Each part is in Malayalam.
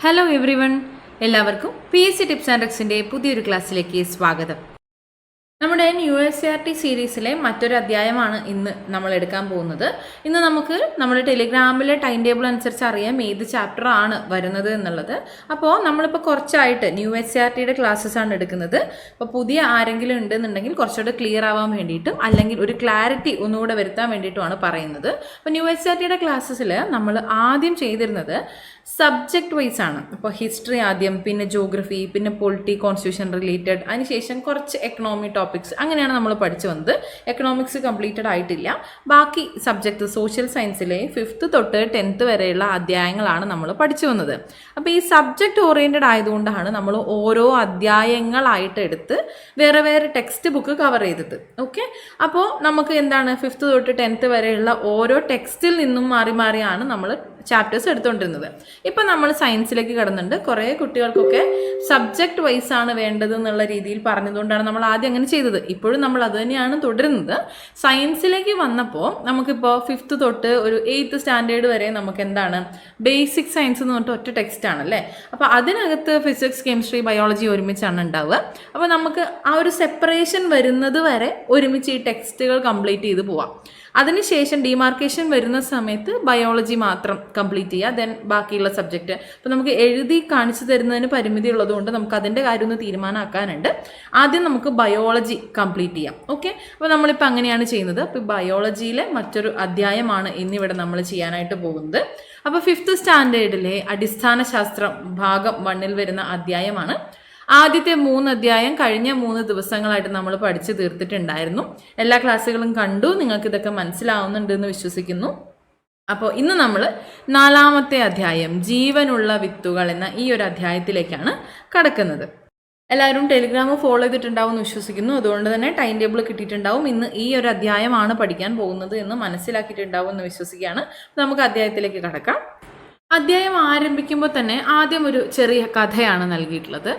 ഹലോ എവ്രി വൺ, എല്ലാവർക്കും PSC ടിപ്സ് ആൻഡ് ട്രിക്സിൻ്റെ പുതിയൊരു ക്ലാസ്സിലേക്ക് സ്വാഗതം. നമ്മുടെ USCRT സീരീസിലെ മറ്റൊരു അധ്യായമാണ് ഇന്ന് നമ്മൾ എടുക്കാൻ പോകുന്നത്. ഇന്ന് നമുക്ക് നമ്മുടെ ടെലിഗ്രാമിലെ ടൈം ടേബിൾ അനുസരിച്ച് അറിയാം ഏത് ചാപ്റ്റർ ആണ് വരുന്നത് എന്നുള്ളത്. അപ്പോൾ നമ്മളിപ്പോൾ കുറച്ചായിട്ട് USCRTയുടെ ക്ലാസ്സസ് ആണ് എടുക്കുന്നത്. അപ്പോൾ പുതിയ ആരെങ്കിലും ഉണ്ടെന്നുണ്ടെങ്കിൽ കുറച്ചുകൂടെ ക്ലിയർ ആവാൻ വേണ്ടിയിട്ടും അല്ലെങ്കിൽ ഒരു ക്ലാരിറ്റി ഒന്നുകൂടെ വരുത്താൻ വേണ്ടിയിട്ടുമാണ് പറയുന്നത്. അപ്പോൾ USCRTയുടെ ക്ലാസ്സസിൽ നമ്മൾ ആദ്യം ചെയ്തിരുന്നത് സബ്ജക്റ്റ് വൈസ് ആണ്. ഇപ്പോൾ ഹിസ്റ്ററി ആദ്യം, പിന്നെ ജോഗ്രഫി, പിന്നെ പൊളിറ്റി, കോൺസ്റ്റിറ്റ്യൂഷൻ റിലേറ്റഡ്, അതിനുശേഷം കുറച്ച് എക്കണോമി ടോപ്പിക്സ്, അങ്ങനെയാണ് നമ്മൾ പഠിച്ചു വന്നത്. എക്കണോമിക്സ് കംപ്ലീറ്റഡ് ആയിട്ടില്ല. ബാക്കി സബ്ജക്റ്റ് സോഷ്യൽ സയൻസിലെ 5th തൊട്ട് 10th വരെയുള്ള അധ്യായങ്ങളാണ് നമ്മൾ പഠിച്ചു വന്നത്. അപ്പോൾ ഈ സബ്ജക്റ്റ് ഓറിയൻറ്റഡ് ആയതുകൊണ്ടാണ് നമ്മൾ ഓരോ അധ്യായങ്ങളായിട്ട് എടുത്ത് വേറെ വേറെ ടെക്സ്റ്റ് ബുക്ക് കവർ ചെയ്തത്. ഓക്കെ, അപ്പോൾ നമുക്ക് എന്താണ് 5th തൊട്ട് 10th വരെയുള്ള ഓരോ ടെക്സ്റ്റിൽ നിന്നും മാറി മാറിയാണ് നമ്മൾ ചാപ്റ്റേഴ്സ് എടുത്തുകൊണ്ടിരുന്നത്. ഇപ്പം നമ്മൾ സയൻസിലേക്ക് കടന്നുണ്ട്. കുറേ കുട്ടികൾക്കൊക്കെ സബ്ജക്റ്റ് വൈസ് ആണ് വേണ്ടത് എന്നുള്ള രീതിയിൽ പറഞ്ഞതുകൊണ്ടാണ് നമ്മൾ ആദ്യം അങ്ങനെ ചെയ്തത്. ഇപ്പോഴും നമ്മൾ അത് തന്നെയാണ് തുടരുന്നത്. സയൻസിലേക്ക് വന്നപ്പോൾ നമുക്കിപ്പോൾ 5th തൊട്ട് ഒരു 8th സ്റ്റാൻഡേർഡ് വരെ നമുക്ക് എന്താണ് ബേസിക് സയൻസ് എന്ന് പറഞ്ഞിട്ട് ഒറ്റ ടെക്സ്റ്റ് ആണല്ലേ. അപ്പോൾ അതിനകത്ത് ഫിസിക്സ്, കെമിസ്ട്രി, ബയോളജി ഒരുമിച്ചാണ് ഉണ്ടാവുക. അപ്പോൾ നമുക്ക് ആ ഒരു സെപ്പറേഷൻ വരുന്നത് വരെ ഒരുമിച്ച് ഈ ടെക്സ്റ്റുകൾ കംപ്ലീറ്റ് ചെയ്ത് പോവാം. അതിനുശേഷം ഡിമാർക്കേഷൻ വരുന്ന സമയത്ത് ബയോളജി മാത്രം കംപ്ലീറ്റ് ചെയ്യുക, ദെൻ ബാക്കിയുള്ള സബ്ജക്റ്റ്. അപ്പോൾ നമുക്ക് എഴുതി കാണിച്ചു തരുന്നതിന് പരിമിതി ഉള്ളതുകൊണ്ട് നമുക്ക് അതിൻ്റെ കാര്യം ഒന്ന് തീരുമാനമാക്കാനുണ്ട്. ആദ്യം നമുക്ക് ബയോളജി കംപ്ലീറ്റ് ചെയ്യാം. ഓക്കെ, അപ്പോൾ നമ്മളിപ്പോൾ അങ്ങനെയാണ് ചെയ്യുന്നത്. അപ്പോൾ ബയോളജിയിലെ മറ്റൊരു അധ്യായമാണ് ഇന്നിവിടെ നമ്മൾ ചെയ്യാനായിട്ട് പോകുന്നത്. അപ്പോൾ 5th സ്റ്റാൻഡേർഡിലെ അടിസ്ഥാന ശാസ്ത്രം ഭാഗം 1 വരുന്ന അധ്യായമാണ്. ആദ്യത്തെ 3 അധ്യായം കഴിഞ്ഞ 3 ദിവസങ്ങളായിട്ട് നമ്മൾ പഠിച്ചു തീർത്തിട്ടുണ്ടായിരുന്നു. എല്ലാ ക്ലാസ്സുകളും കണ്ടു, നിങ്ങൾക്ക് ഇതൊക്കെ മനസ്സിലാവുന്നുണ്ട് എന്ന് വിശ്വസിക്കുന്നു. അപ്പോൾ ഇന്ന് നമ്മൾ 4ാമത്തെ അധ്യായം ജീവനുള്ള വിത്തുകൾ എന്ന ഈ ഒരു അധ്യായത്തിലേക്കാണ് കടക്കുന്നത്. എല്ലാവരും ടെലിഗ്രാം ഫോളോ ചെയ്തിട്ടുണ്ടാവും എന്ന് വിശ്വസിക്കുന്നു. അതുകൊണ്ട് തന്നെ ടൈം ടേബിൾ കിട്ടിയിട്ടുണ്ടാവും. ഇന്ന് ഈ ഒരു അധ്യായമാണ് പഠിക്കാൻ പോകുന്നത് എന്ന് മനസ്സിലാക്കിയിട്ടുണ്ടാവും എന്ന് വിശ്വസിക്കുകയാണ്. നമുക്ക് അധ്യായത്തിലേക്ക് കടക്കാം. അധ്യായം ആരംഭിക്കുമ്പോൾ തന്നെ ആദ്യം ഒരു ചെറിയ കഥയാണ് നൽകിയിട്ടുള്ളത്.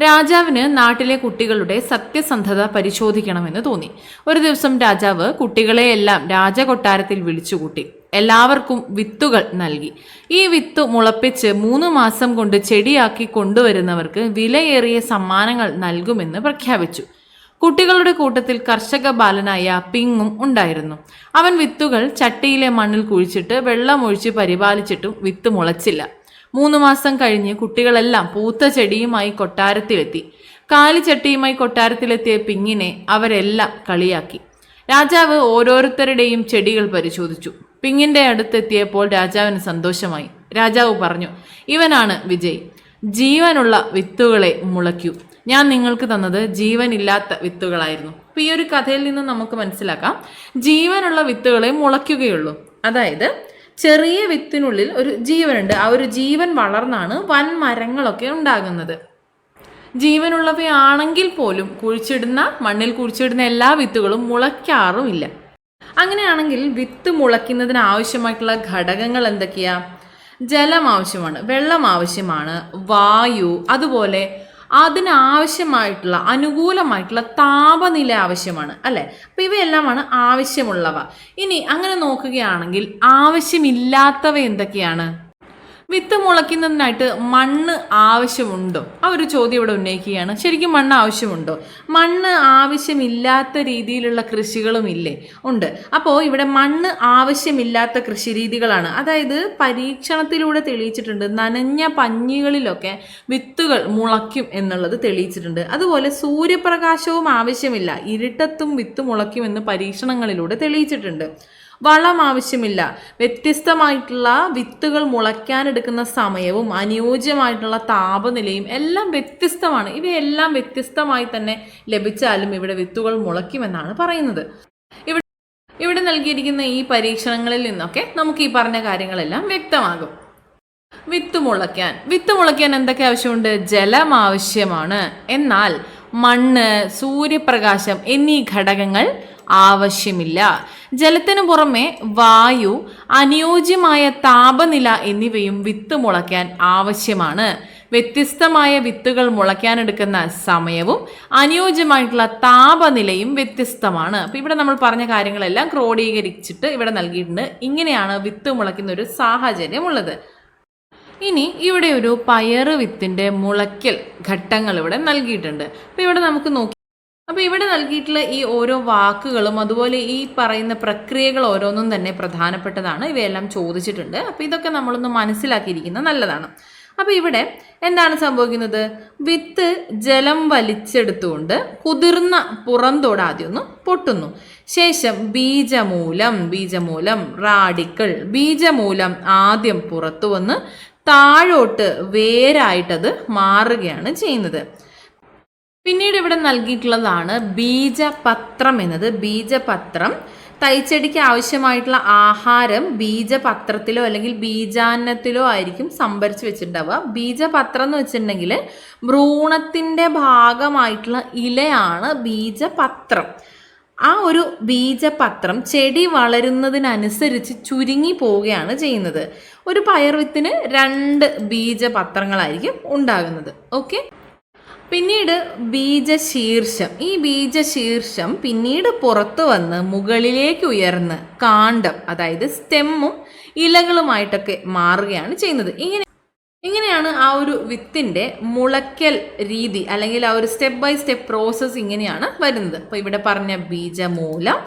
രാജാവിന് നാട്ടിലെ കുട്ടികളുടെ സത്യസന്ധത പരിശോധിക്കണമെന്ന് തോന്നി. ഒരു ദിവസം രാജാവ് കുട്ടികളെയെല്ലാം രാജകൊട്ടാരത്തിൽ വിളിച്ചുകൂട്ടി. എല്ലാവർക്കും വിത്തുകൾ നൽകി. ഈ വിത്ത് മുളപ്പിച്ച് 3 മാസം കൊണ്ട് ചെടിയാക്കി കൊണ്ടുവരുന്നവർക്ക് വിലയേറിയ സമ്മാനങ്ങൾ നൽകുമെന്ന് പ്രഖ്യാപിച്ചു. കുട്ടികളുടെ കൂട്ടത്തിൽ കർഷക ബാലനായ പിങ്ങും ഉണ്ടായിരുന്നു. അവൻ വിത്തുകൾ ചട്ടിയിലെ മണ്ണിൽ കുഴിച്ചിട്ട് വെള്ളമൊഴിച്ച് പരിപാലിച്ചിട്ടും വിത്ത് മുളച്ചില്ല. 3 മാസം കഴിഞ്ഞ് കുട്ടികളെല്ലാം പൂത്ത ചെടിയുമായി കൊട്ടാരത്തിലെത്തി. കാലിച്ചട്ടിയുമായി കൊട്ടാരത്തിലെത്തിയ പിങ്ങിനെ അവരെല്ലാം കളിയാക്കി. രാജാവ് ഓരോരുത്തരുടെയും ചെടികൾ പരിശോധിച്ചു. പിങ്ങിന്റെ അടുത്തെത്തിയപ്പോൾ രാജാവിന് സന്തോഷമായി. രാജാവ് പറഞ്ഞു, ഇവനാണ് വിജയ്. ജീവനുള്ള വിത്തുകളെ മുളയ്ക്കൂ. ഞാൻ നിങ്ങൾക്ക് തന്നത് ജീവനില്ലാത്ത വിത്തുകളായിരുന്നു. അപ്പോൾ ഈ ഒരു കഥയിൽ നിന്ന് നമുക്ക് മനസ്സിലാക്കാം, ജീവനുള്ള വിത്തുകളെ മുളയ്ക്കുകയുള്ളൂ. അതായത് ചെറിയ വിത്തിനുള്ളിൽ ഒരു ജീവനുണ്ട്. ആ ഒരു ജീവൻ വളർന്നാണ് വൻ മരങ്ങളൊക്കെ ഉണ്ടാകുന്നത്. ജീവനുള്ളവയാണെങ്കിൽ പോലും മണ്ണിൽ കുഴിച്ചിടുന്ന എല്ലാ വിത്തുകളും മുളയ്ക്കാറുമില്ല. അങ്ങനെയാണെങ്കിൽ വിത്ത് മുളയ്ക്കുന്നതിന് ആവശ്യമായിട്ടുള്ള ഘടകങ്ങൾ എന്തൊക്കെയാ? ജലം ആവശ്യമാണ്, വെള്ളം ആവശ്യമാണ്, വായു, അതുപോലെ അതിനാവശ്യമായിട്ടുള്ള അനുകൂലമായിട്ടുള്ള താപനില ആവശ്യമാണ് അല്ലേ. അപ്പോൾ ഇവയെല്ലാമാണ് ആവശ്യമുള്ളവ. ഇനി അങ്ങനെ നോക്കുകയാണെങ്കിൽ ആവശ്യമില്ലാത്തവ എന്തൊക്കെയാണ്? വിത്ത് മുളയ്ക്കുന്നതിനായിട്ട് മണ്ണ് ആവശ്യമുണ്ടോ? ആ ഒരു ചോദ്യം ഇവിടെ ഉന്നയിക്കുകയാണ്. ശരിക്കും മണ്ണ് ആവശ്യമുണ്ടോ? മണ്ണ് ആവശ്യമില്ലാത്ത രീതിയിലുള്ള കൃഷികളും ഇല്ലേ? ഉണ്ട്. അപ്പോൾ ഇവിടെ മണ്ണ് ആവശ്യമില്ലാത്ത കൃഷി രീതികളാണ്. അതായത് പരീക്ഷണത്തിലൂടെ തെളിയിച്ചിട്ടുണ്ട്, നനഞ്ഞ പഞ്ഞികളിലൊക്കെ വിത്തുകൾ മുളയ്ക്കും എന്നുള്ളത് തെളിയിച്ചിട്ടുണ്ട്. അതുപോലെ സൂര്യപ്രകാശവും ആവശ്യമില്ല, ഇരുട്ടത്തും വിത്ത് മുളയ്ക്കുമെന്ന് പരീക്ഷണങ്ങളിലൂടെ തെളിയിച്ചിട്ടുണ്ട്. വളം ആവശ്യമില്ല. വ്യത്യസ്തമായിട്ടുള്ള വിത്തുകൾ മുളയ്ക്കാനെടുക്കുന്ന സമയവും അനുയോജ്യമായിട്ടുള്ള താപനിലയും എല്ലാം വ്യത്യസ്തമാണ്. ഇവയെല്ലാം വ്യത്യസ്തമായി തന്നെ ലഭിച്ചാലും ഇവിടെ വിത്തുകൾ മുളയ്ക്കുമെന്നാണ് പറയുന്നത്. ഇവിടെ നൽകിയിരിക്കുന്ന ഈ പരീക്ഷണങ്ങളിൽ നിന്നൊക്കെ നമുക്ക് ഈ പറഞ്ഞ കാര്യങ്ങളെല്ലാം വ്യക്തമാകും. വിത്ത് മുളയ്ക്കാൻ എന്തൊക്കെ ആവശ്യമുണ്ട്? ജലം ആവശ്യമാണ്. എന്നാൽ മണ്ണ്, സൂര്യപ്രകാശം എന്നീ ഘടകങ്ങൾ ആവശ്യമില്ല. ജലത്തിനു പുറമെ വായു, അനുയോജ്യമായ താപനില എന്നിവയും വിത്ത് മുളയ്ക്കാൻ ആവശ്യമാണ്. വ്യത്യസ്തമായ വിത്തുകൾ മുളയ്ക്കാനെടുക്കുന്ന സമയവും അനുയോജ്യമായിട്ടുള്ള താപനിലയും വ്യത്യസ്തമാണ്. അപ്പോൾ ഇവിടെ നമ്മൾ പറഞ്ഞ കാര്യങ്ങളെല്ലാം ക്രോഡീകരിച്ചിട്ട് ഇവിടെ നൽകിയിട്ടുണ്ട്. ഇങ്ങനെയാണ് വിത്ത് മുളയ്ക്കുന്ന ഒരു സാഹചര്യം ഉള്ളത്. ഇനി ഇവിടെ ഒരു പയറ് വിത്തിൻ്റെ മുളയ്ക്കൽ ഘട്ടങ്ങൾ ഇവിടെ നൽകിയിട്ടുണ്ട്. അപ്പോൾ ഇവിടെ നമുക്ക് നോക്കി, അപ്പോൾ ഇവിടെ നൽകിയിട്ടുള്ള ഈ ഓരോ വാക്കുകളും അതുപോലെ ഈ പറയുന്ന പ്രക്രിയകൾ ഓരോന്നും തന്നെ പ്രധാനപ്പെട്ടതാണ്. ഇവയെല്ലാം ചോദിച്ചിട്ടുണ്ട്. അപ്പോൾ ഇതൊക്കെ നമ്മളൊന്ന് മനസ്സിലാക്കിയിരിക്കുന്നത് നല്ലതാണ്. അപ്പോൾ ഇവിടെ എന്താണ് സംഭവിക്കുന്നത്? വിത്ത് ജലം വലിച്ചെടുത്തുകൊണ്ട് കുതിർന്ന പുറന്തോട് ആദ്യം ഒന്ന് പൊട്ടുന്നു. ശേഷം ബീജമൂലം റാഡിക്കൾ, ബീജമൂലം ആദ്യം പുറത്തു വന്ന് താഴോട്ട് വേരായിട്ടത് മാറുകയാണ് ചെയ്യുന്നത്. പിന്നീട് ഇവിടെ നൽകിയിട്ടുള്ളതാണ് ബീജപത്രം എന്നത്. ബീജപത്രം തൈച്ചെടിക്ക് ആവശ്യമായിട്ടുള്ള ആഹാരം ബീജപത്രത്തിലോ അല്ലെങ്കിൽ ബീജാന്നത്തിലോ ആയിരിക്കും സംഭരിച്ച് വെച്ചിട്ടുണ്ടാവുക. ബീജപത്രം എന്ന് വെച്ചിട്ടുണ്ടെങ്കിൽ ഭ്രൂണത്തിൻ്റെ ഭാഗമായിട്ടുള്ള ഇലയാണ് ബീജപത്രം. ആ ഒരു ബീജപത്രം ചെടി വളരുന്നതിനനുസരിച്ച് ചുരുങ്ങി പോവുകയാണ് ചെയ്യുന്നത്. ഒരു പയർ വിത്തിന് 2 ബീജപത്രങ്ങളായിരിക്കും ഉണ്ടാകുന്നത്. ഓക്കെ, പിന്നീട് ബീജശീർഷം. ഈ ബീജശീർഷം പിന്നീട് പുറത്തു വന്ന് മുകളിലേക്ക് ഉയർന്ന് കാണ്ഡം, അതായത് സ്റ്റെമ്മും ഇലകളുമായിട്ടൊക്കെ മാറുകയാണ് ചെയ്യുന്നത്. ഇങ്ങനെയാണ് ആ ഒരു വിത്തിൻ്റെ മുളയ്ക്കൽ രീതി, അല്ലെങ്കിൽ ആ ഒരു സ്റ്റെപ്പ് ബൈ സ്റ്റെപ്പ് പ്രോസസ്സ് ഇങ്ങനെയാണ് വരുന്നത്. അപ്പോൾ ഇവിടെ പറഞ്ഞ ബീജമൂലം,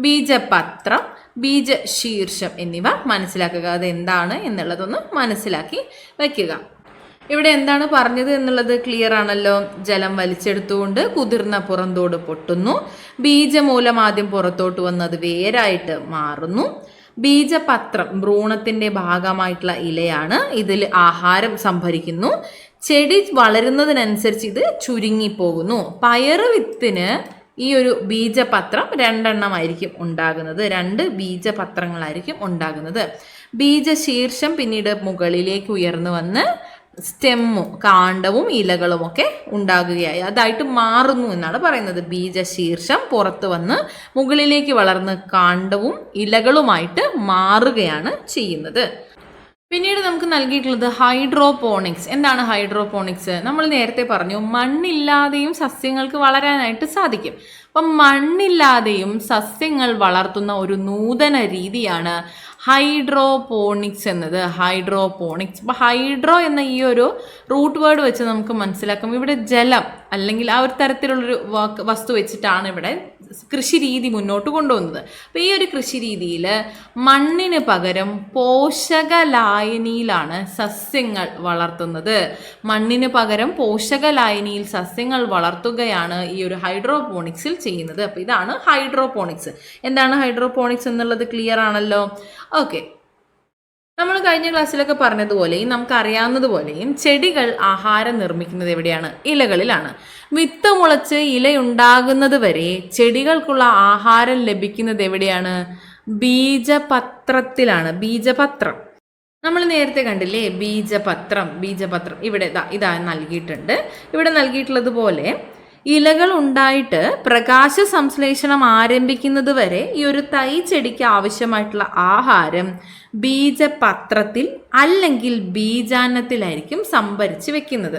ബീജപത്രം, ബീജശീർഷം എന്നിവ മനസ്സിലാക്കുക. അതെന്താണ് എന്നുള്ളതൊന്ന് മനസ്സിലാക്കി വയ്ക്കുക. ഇവിടെ എന്താണ് പറഞ്ഞത് എന്നുള്ളത് ക്ലിയർ ആണല്ലോ. ജലം വലിച്ചെടുത്തുകൊണ്ട് കുതിർന്ന പുറന്തോട് പൊട്ടുന്നു. ബീജമൂലം ആദ്യം പുറത്തോട്ട് വന്നത് വേരായിട്ട് മാറുന്നു. ബീജപത്രം ഭ്രൂണത്തിൻ്റെ ഭാഗമായിട്ടുള്ള ഇലയാണ്. ഇതിൽ ആഹാരം സംഭരിക്കുന്നു. ചെടി വളരുന്നതിനനുസരിച്ച് ഇത് ചുരുങ്ങിപ്പോകുന്നു. പയറ് വിത്തിന് ഈ ഒരു ബീജപത്രം 2 എണ്ണമായിരിക്കും ഉണ്ടാകുന്നത്. 2 ബീജപത്രങ്ങളായിരിക്കും ഉണ്ടാകുന്നത്. ബീജശീർഷം പിന്നീട് മുകളിലേക്ക് ഉയർന്നു വന്ന് സ്റ്റെമ്മും കാണ്ഡവും ഇലകളും ഒക്കെ ഉണ്ടാകുകയായി അതായിട്ട് മാറുന്നു എന്നാണ് പറയുന്നത്. ബീജശീർഷം പുറത്തു വന്ന് മുകളിലേക്ക് വളർന്ന് കാണ്ഡവും ഇലകളുമായിട്ട് മാറുകയാണ് ചെയ്യുന്നത്. പിന്നീട് നമുക്ക് നൽകിയിട്ടുള്ളത് ഹൈഡ്രോപോണിക്സ്. എന്താണ് ഹൈഡ്രോപോണിക്സ്? നമ്മൾ നേരത്തെ പറഞ്ഞു മണ്ണില്ലാതെയും സസ്യങ്ങൾക്ക് വളരാനായിട്ട് സാധിക്കും. അപ്പം മണ്ണില്ലാതെയും സസ്യങ്ങൾ വളർത്തുന്ന ഒരു നൂതന രീതിയാണ് ഹൈഡ്രോപോണിക്സ് എന്നത്. ഹൈഡ്രോപോണിക്സ്. അപ്പോൾ ഹൈഡ്രോ എന്ന ഈ ഒരു റൂട്ട് വേർഡ് വെച്ച് നമുക്ക് മനസ്സിലാക്കാം, ഇവിടെ ജലം അല്ലെങ്കിൽ ആ ഒരു തരത്തിലുള്ളൊരു വസ്തു വെച്ചിട്ടാണ് ഇവിടെ കൃഷി രീതി മുന്നോട്ട് കൊണ്ടുപോകുന്നത്. അപ്പോൾ ഈ ഒരു കൃഷി രീതിയിൽ മണ്ണിന് പകരം പോഷകലായനിയിലാണ് സസ്യങ്ങൾ വളർത്തുന്നത്. മണ്ണിന് പകരം പോഷകലായനിയിൽ സസ്യങ്ങൾ വളർത്തുകയാണ് ഈ ഒരു ഹൈഡ്രോപോണിക്സിൽ ചെയ്യുന്നത്. അപ്പോൾ ഇതാണ് ഹൈഡ്രോപോണിക്സ്. എന്താണ് ഹൈഡ്രോപോണിക്സ് എന്നുള്ളത് ക്ലിയർ ആണല്ലോ. ഓക്കെ, നമ്മൾ കഴിഞ്ഞ ക്ലാസ്സിലൊക്കെ പറഞ്ഞതുപോലെയും നമുക്ക് അറിയാവുന്നതുപോലെയും ചെടികൾ ആഹാരം നിർമ്മിക്കുന്നത് എവിടെയാണ്? ഇലകളിലാണ്. വിത്ത് മുളച്ച് ഇലയുണ്ടാകുന്നത് വരെ ചെടികൾക്കുള്ള ആഹാരം ലഭിക്കുന്നത് എവിടെയാണ്? ബീജപത്രത്തിലാണ്. ബീജപത്രം നമ്മൾ നേരത്തെ കണ്ടില്ലേ? ബീജപത്രം ഇവിടെ ഇതാ നൽകിയിട്ടുണ്ട്. ഇവിടെ നൽകിയിട്ടുള്ളതുപോലെ ഇലകൾ ഉണ്ടായിട്ട് പ്രകാശ സംശ്ലേഷണം ആരംഭിക്കുന്നത് വരെ ഈ ഒരു തൈ ചെടിക്ക് ആവശ്യമായിട്ടുള്ള ആഹാരം ബീജപത്രത്തിൽ അല്ലെങ്കിൽ ബീജാന്നത്തിലായിരിക്കും സംഭരിച്ച് വെക്കുന്നത്.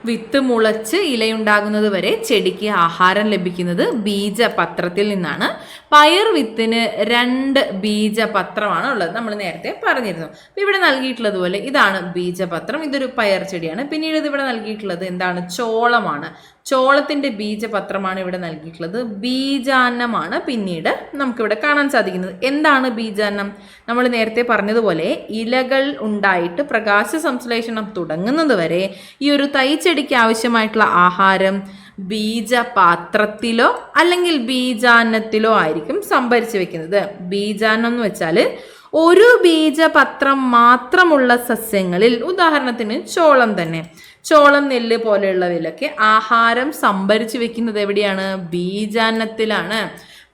വിത്ത് മുളച്ച് ഇലയുണ്ടാകുന്നത് വരെ ചെടിക്ക് ആഹാരം ലഭിക്കുന്നത് ബീജപത്രത്തിൽ നിന്നാണ്. പയർ വിത്തിന് 2 ബീജപത്രമാണ് ഉള്ളത്, നമ്മൾ നേരത്തെ പറഞ്ഞിരുന്നു. അപ്പോൾ ഇവിടെ നൽകിയിട്ടുള്ളതുപോലെ ഇതാണ് ബീജപത്രം. ഇതൊരു പയർ ചെടിയാണ്. പിന്നീട് ഇതിവിടെ നൽകിയിട്ടുള്ളത് എന്താണ്? ചോളമാണ്. ചോളത്തിൻ്റെ ബീജപത്രമാണ് ഇവിടെ നൽകിയിട്ടുള്ളത്. ബീജാന്നമാണ് പിന്നീട് നമുക്കിവിടെ കാണാൻ സാധിക്കുന്നത്. എന്താണ് ബീജാന്നം? നമ്മൾ നേരത്തെ പറഞ്ഞതുപോലെ ഇലകൾ ഉണ്ടായിട്ട് പ്രകാശ സംശ്ലേഷണം തുടങ്ങുന്നത് വരെ ഈ ഒരു തൈ ചെടിക്ക് ആവശ്യമായിട്ടുള്ള ആഹാരം ബീജപാത്രത്തിലോ അല്ലെങ്കിൽ ബീജാന്നത്തിലോ ആയിരിക്കും സംഭരിച്ചു വെക്കുന്നത്. ബീജാന്നം എന്ന് വെച്ചാൽ ഒരു ബീജപത്രം മാത്രമുള്ള സസ്യങ്ങളിൽ, ഉദാഹരണത്തിന് ചോളം തന്നെ, ചോളം, നെല്ല് പോലെയുള്ളവയിലൊക്കെ ആഹാരം സംഭരിച്ചു വെക്കുന്നത് എവിടെയാണ്? ബീജാന്നത്തിലാണ്.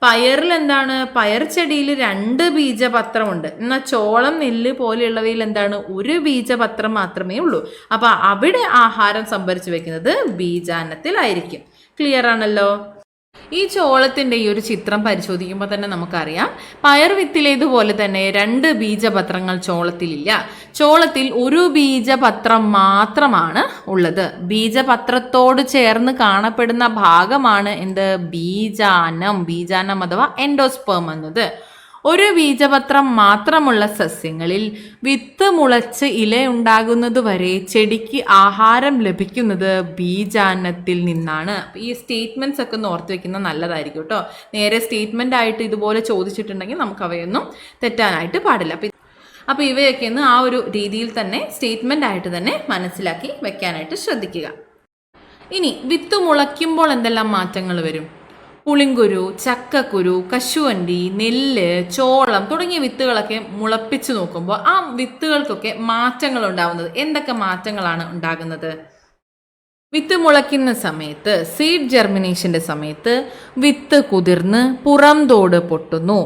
പയറിൽ എന്താണ്? പയർ ചെടിയിൽ 2 ബീജപത്രമുണ്ട്. എന്നാൽ ചോളം, നെല്ല് പോലെയുള്ളവയിൽ എന്താണ്? 1 ബീജപത്രം മാത്രമേ ഉള്ളൂ. അപ്പോൾ അവിടെ ആഹാരം സംഭരിച്ചു വെക്കുന്നത് ബീജാന്നത്തിലായിരിക്കും. ക്ലിയർ ആണല്ലോ. ഈ ചോളത്തിൻ്റെ ഈ ഒരു ചിത്രം പരിശോധിക്കുമ്പോൾ തന്നെ നമുക്കറിയാം, പയർ വിത്തിലേതുപോലെ തന്നെ 2 ബീജപത്രങ്ങൾ ചോളത്തിലില്ല. ചോളത്തിൽ 1 ബീജപത്രം മാത്രമാണ് ഉള്ളത്. ബീജപത്രത്തോട് ചേർന്ന് കാണപ്പെടുന്ന ഭാഗമാണ് എന്ത്? ബീജാന്നം. ബീജാന്നം അഥവാ എൻഡോസ്പേം എന്നത്. ഒരു ബീജപത്രം മാത്രമുള്ള സസ്യങ്ങളിൽ വിത്ത് മുളച്ച് ഇലയുണ്ടാകുന്നത് വരെ ചെടിക്ക് ആഹാരം ലഭിക്കുന്നത് ബീജാന്നത്തിൽ നിന്നാണ്. ഈ സ്റ്റേറ്റ്മെന്റ്സ് ഒക്കെ ഒന്ന് ഓർത്ത് വെക്കുന്നത് നല്ലതായിരിക്കും കേട്ടോ. നേരെ സ്റ്റേറ്റ്മെന്റ് ആയിട്ട് ഇതുപോലെ ചോദിച്ചിട്ടുണ്ടെങ്കിൽ നമുക്ക് അവയൊന്നും തെറ്റാനായിട്ട് പാടില്ല. അപ്പോൾ ഇവയൊക്കെ ഒന്ന് ആ ഒരു രീതിയിൽ തന്നെ സ്റ്റേറ്റ്മെന്റ് ആയിട്ട് തന്നെ മനസ്സിലാക്കി വെക്കാനായിട്ട് ശ്രദ്ധിക്കുക. ഇനി വിത്ത് മുളയ്ക്കുമ്പോൾ എന്തെല്ലാം മാറ്റങ്ങൾ വരും? പുളിങ്കുരു, ചക്കക്കുരു, കശുവണ്ടി, നെല്ല്, ചോളം തുടങ്ങിയ വിത്തുകളൊക്കെ മുളപ്പിച്ച് നോക്കുമ്പോൾ ആ വിത്തുകൾക്കൊക്കെ മാറ്റങ്ങൾ ഉണ്ടാവുന്നത്. എന്തൊക്കെ മാറ്റങ്ങളാണ് ഉണ്ടാകുന്നത്? വിത്ത് മുളയ്ക്കുന്ന സമയത്ത്, സീഡ് ജെർമിനേഷൻ്റെ സമയത്ത് വിത്ത് കുതിർന്ന് പുറം തോട് പൊട്ടുന്നു.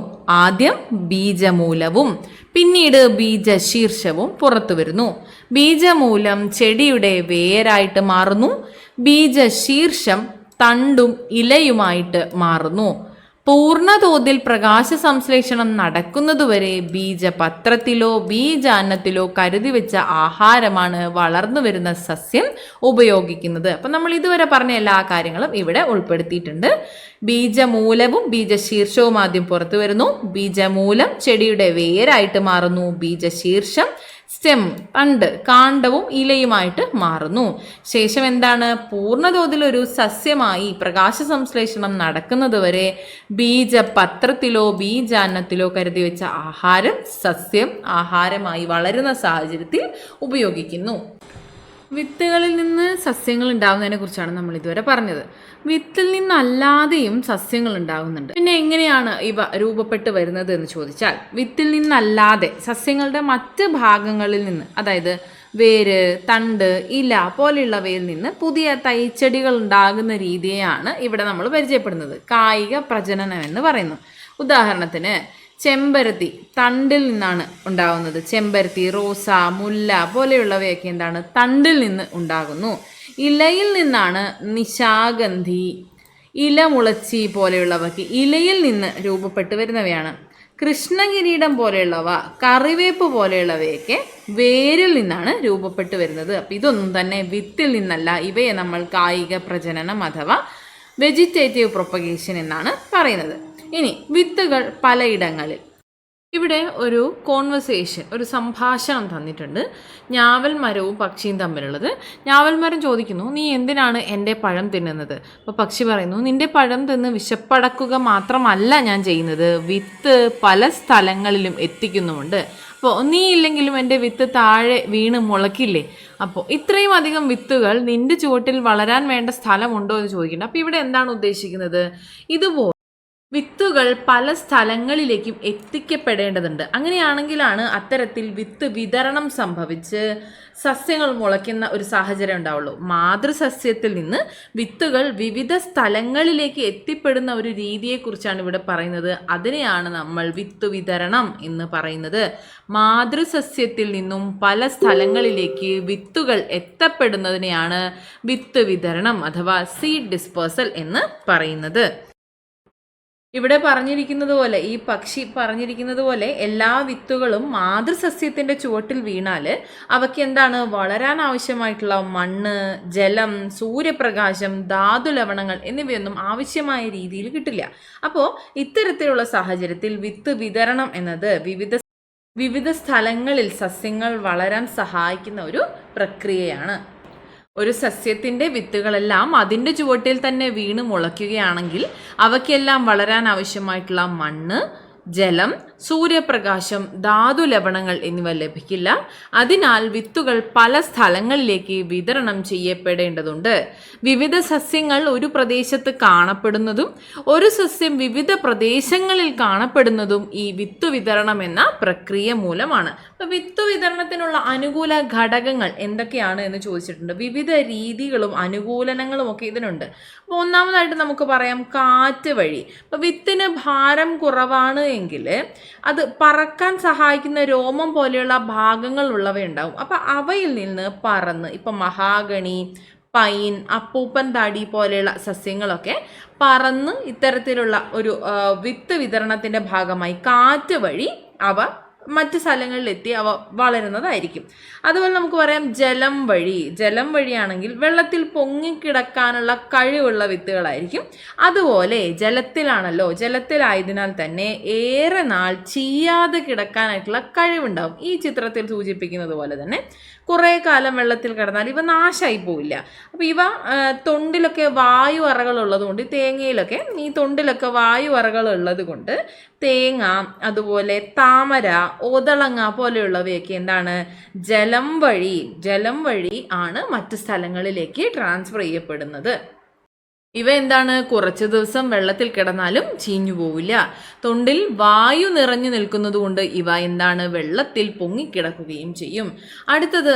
ആദ്യം ബീജമൂലവും പിന്നീട് ബീജശീർഷവും പുറത്തു വരുന്നു. ബീജമൂലം ചെടിയുടെ വേരായിട്ട് മാറുന്നു. ബീജശീർഷം തണ്ടും ഇലയുമായിട്ട് മാറുന്നു. പൂർണ്ണതോതിൽ പ്രകാശ സംശ്ലേഷണം നടക്കുന്നതുവരെ ബീജപത്രത്തിലോ ബീജാന്നത്തിലോ കരുതി വെച്ച ആഹാരമാണ് വളർന്നു വരുന്ന സസ്യം ഉപയോഗിക്കുന്നത്. അപ്പം നമ്മൾ ഇതുവരെ പറഞ്ഞ എല്ലാ കാര്യങ്ങളും ഇവിടെ ഉൾപ്പെടുത്തിയിട്ടുണ്ട്. ബീജമൂലവും ബീജശീർഷവും ആദ്യം പുറത്തു വരുന്നു. ബീജമൂലം ചെടിയുടെ വേരായിട്ട് മാറുന്നു. ബീജശീർഷം സ്റ്റെം, തണ്ട്, കാണ്ഡവും ഇലയുമായിട്ട് മാറുന്നു. ശേഷം എന്താണ്? പൂർണ്ണതോതിൽ ഒരു സസ്യമായി പ്രകാശ സംശ്ലേഷണം നടക്കുന്നത് വരെ ബീജപത്രത്തിലോ ബീജാന്നത്തിലോ കരുതി വെച്ച ആഹാരം സസ്യം ആഹാരമായി വളരുന്ന സാഹചര്യത്തിൽ ഉപയോഗിക്കുന്നു. വിത്തുകളിൽ നിന്ന് സസ്യങ്ങൾ ഉണ്ടാകുന്നതിനെ കുറിച്ചാണ് നമ്മൾ ഇതുവരെ പറഞ്ഞത്. വിത്തിൽ നിന്നല്ലാതെയും സസ്യങ്ങൾ ഉണ്ടാകുന്നുണ്ട്. പിന്നെ എങ്ങനെയാണ് ഇവ രൂപപ്പെട്ട് വരുന്നത് എന്ന് ചോദിച്ചാൽ, വിത്തിൽ നിന്നല്ലാതെ സസ്യങ്ങളുടെ മറ്റ് ഭാഗങ്ങളിൽ നിന്ന്, അതായത് വേര്, തണ്ട്, ഇല പോലെയുള്ളവയിൽ നിന്ന് പുതിയ തൈച്ചെടികൾ ഉണ്ടാകുന്ന രീതിയെയാണ് ഇവിടെ നമ്മൾ പരിചയപ്പെടുന്നത് കായിക പ്രജനനം എന്ന് പറയുന്നു. ഉദാഹരണത്തിന് ചെമ്പരത്തി തണ്ടിൽ നിന്നാണ് ഉണ്ടാകുന്നത്. ചെമ്പരത്തി, റോസ, മുല്ല പോലെയുള്ളവയൊക്കെ എന്താണ്? തണ്ടിൽ നിന്ന് ഉണ്ടാകുന്നു. ഇലയിൽ നിന്നാണ് നിശാഗന്ധി, ഇലമുളച്ചി പോലെയുള്ളവയ്ക്ക് ഇലയിൽ നിന്ന് രൂപപ്പെട്ട് വരുന്നവയാണ്. കൃഷ്ണകിരീടം പോലെയുള്ളവ, കറിവേപ്പ് പോലെയുള്ളവയൊക്കെ വേരിൽ നിന്നാണ് രൂപപ്പെട്ട് വരുന്നത്. അപ്പം ഇതൊന്നും തന്നെ വിത്തിൽ നിന്നല്ല. ഇവയെ നമ്മൾ കായിക പ്രജനനം അഥവാ വെജിറ്റേറ്റീവ് പ്രൊപ്പഗേഷൻ എന്നാണ് പറയുന്നത്. ഇനി വിത്തുകൾ പലയിടങ്ങളിൽ. ഇവിടെ ഒരു കോൺവെർസേഷൻ, ഒരു സംഭാഷണം തന്നിട്ടുണ്ട് ഞാവൽ മരവും പക്ഷിയും തമ്മിലുള്ളത്. ഞാവൽ മരം ചോദിക്കുന്നു, നീ എന്തിനാണ് എൻ്റെ പഴം തിന്നുന്നത്? അപ്പോൾ പക്ഷി പറയുന്നു, നിൻ്റെ പഴം തിന്ന് വിശപ്പടക്കുക മാത്രമല്ല ഞാൻ ചെയ്യുന്നത്, വിത്ത് പല സ്ഥലങ്ങളിലും എത്തിക്കുന്നുമുണ്ട്. അപ്പോൾ നീ ഇല്ലെങ്കിലും എൻ്റെ വിത്ത് താഴെ വീണ് മുളക്കില്ലേ? അപ്പോൾ ഇത്രയും അധികം വിത്തുകൾ നിൻ്റെ ചുവട്ടിൽ വളരാൻ വേണ്ട സ്ഥലമുണ്ടോ എന്ന് ചോദിക്കുന്നുണ്ട്. അപ്പോൾ ഇവിടെ എന്താണ് ഉദ്ദേശിക്കുന്നത്? ഇതുപോലെ വിത്തുകൾ പല സ്ഥലങ്ങളിലേക്കും എത്തിക്കപ്പെടേണ്ടതുണ്ട്. അങ്ങനെയാണെങ്കിലാണ് അത്തരത്തിൽ വിത്ത് വിതരണം സംഭവിച്ച് സസ്യങ്ങൾ മുളയ്ക്കുന്ന ഒരു സാഹചര്യം ഉണ്ടാവുള്ളൂ. മാതൃസസ്യത്തിൽ നിന്ന് വിത്തുകൾ വിവിധ സ്ഥലങ്ങളിലേക്ക് എത്തിപ്പെടുന്ന ഒരു രീതിയെക്കുറിച്ചാണ് ഇവിടെ പറയുന്നത്. അതിനെയാണ് നമ്മൾ വിത്ത് വിതരണം എന്ന് പറയുന്നത്. മാതൃസസ്യത്തിൽ നിന്നും പല സ്ഥലങ്ങളിലേക്ക് വിത്തുകൾ എത്തപ്പെടുന്നതിനെയാണ് വിത്ത് വിതരണം അഥവാ സീഡ് ഡിസ്പേഴ്സൽ എന്ന് പറയുന്നത്. ഇവിടെ പറഞ്ഞിരിക്കുന്നത് പോലെ, ഈ പക്ഷി പറഞ്ഞിരിക്കുന്നത് പോലെ എല്ലാ വിത്തുകളും മാതൃസസ്യത്തിൻ്റെ ചുവട്ടിൽ വീണാൽ അവയ്ക്ക് എന്താണ്? വളരാൻ ആവശ്യമായിട്ടുള്ള മണ്ണ്, ജലം, സൂര്യപ്രകാശം, ധാതു ലവണങ്ങൾ എന്നിവയൊന്നും ആവശ്യമായ രീതിയിൽ കിട്ടില്ല. അപ്പോൾ ഇത്തരത്തിലുള്ള സാഹചര്യത്തിൽ വിത്ത് വിതരണം എന്നത് വിവിധ സ്ഥലങ്ങളിൽ സസ്യങ്ങൾ വളരാൻ സഹായിക്കുന്ന ഒരു പ്രക്രിയയാണ്. ഒരു സസ്യത്തിൻ്റെ വിത്തുകളെല്ലാം അതിൻ്റെ ചുവട്ടിൽ തന്നെ വീണ് മുളയ്ക്കുകയാണെങ്കിൽ അവയ്ക്കെല്ലാം വളരാൻ ആവശ്യമായിട്ടുള്ള മണ്ണ്, ജലം, സൂര്യപ്രകാശം, ധാതു ലവണങ്ങൾ എന്നിവ ലഭിക്കില്ല. അതിനാൽ വിത്തുകൾ പല സ്ഥലങ്ങളിലേക്ക് വിതരണം ചെയ്യപ്പെടേണ്ടതുണ്ട്. വിവിധ സസ്യങ്ങൾ ഒരു പ്രദേശത്ത് കാണപ്പെടുന്നതും ഒരു സസ്യം വിവിധ പ്രദേശങ്ങളിൽ കാണപ്പെടുന്നതും ഈ വിത്ത് വിതരണം എന്ന പ്രക്രിയ മൂലമാണ്. അപ്പോൾ വിത്ത് വിതരണത്തിനുള്ള അനുകൂല ഘടകങ്ങൾ എന്തൊക്കെയാണ് എന്ന് ചോദിച്ചിട്ടുണ്ട്. വിവിധ രീതികളും അനുകൂലനങ്ങളും ഒക്കെ ഇതിനുണ്ട്. അപ്പോൾ ഒന്നാമതായിട്ട് നമുക്ക് പറയാം കാറ്റ് വഴി. അപ്പോൾ വിത്തിന് ഭാരം കുറവാണ് എങ്കിൽ അത് പറക്കാൻ സഹായിക്കുന്ന രോമം പോലെയുള്ള ഭാഗങ്ങൾ ഉള്ളവയുണ്ടാവും. അപ്പം അവയിൽ നിന്ന് പറന്ന്, ഇപ്പം മഹാഗണി, പൈൻ, അപ്പൂപ്പൻ താടി പോലെയുള്ള സസ്യങ്ങളൊക്കെ പറന്ന് ഇത്തരത്തിലുള്ള ഒരു വിത്ത് വിതരണത്തിൻ്റെ ഭാഗമായി കാറ്റ് വഴി അവ മറ്റ് സ്ഥലങ്ങളിലെത്തി അവ വളരുന്നതായിരിക്കും. അതുപോലെ നമുക്ക് പറയാം ജലം വഴിയാണെങ്കിൽ വെള്ളത്തിൽ പൊങ്ങിക്കിടക്കാനുള്ള കഴിവുള്ള വിത്തുകളായിരിക്കും. അതുപോലെ ജലത്തിലായതിനാൽ തന്നെ ഏറെ നാൾ ചീയാതെ കിടക്കാനായിട്ടുള്ള കഴിവുണ്ടാവും. ഈ ചിത്രത്തിൽ സൂചിപ്പിക്കുന്നത് പോലെ തന്നെ കുറേ കാലം വെള്ളത്തിൽ കിടന്നാൽ ഇവ നാശമായി പോവില്ല. അപ്പോൾ ഇവ തൊണ്ടിലൊക്കെ വായു അറകളുള്ളത് കൊണ്ട് തേങ്ങയിലൊക്കെ ഈ തൊണ്ടിലൊക്കെ വായു അറകളുള്ളത് കൊണ്ട് തേങ്ങ, അതുപോലെ താമര, ഓതളങ്ങ പോലെയുള്ളവയൊക്കെ എന്താണ് ജലം വഴി ആണ് മറ്റ് സ്ഥലങ്ങളിലേക്ക് ട്രാൻസ്ഫർ ചെയ്യപ്പെടുന്നത്. ഇവ എന്താണ് കുറച്ച് ദിവസം വെള്ളത്തിൽ കിടന്നാലും ചീഞ്ഞു പോവില്ല. തൊണ്ടിൽ വായു നിറഞ്ഞു നിൽക്കുന്നത് കൊണ്ട് ഇവ എന്താണ് വെള്ളത്തിൽ പൊങ്ങിക്കിടക്കുകയും ചെയ്യും. അടുത്തത്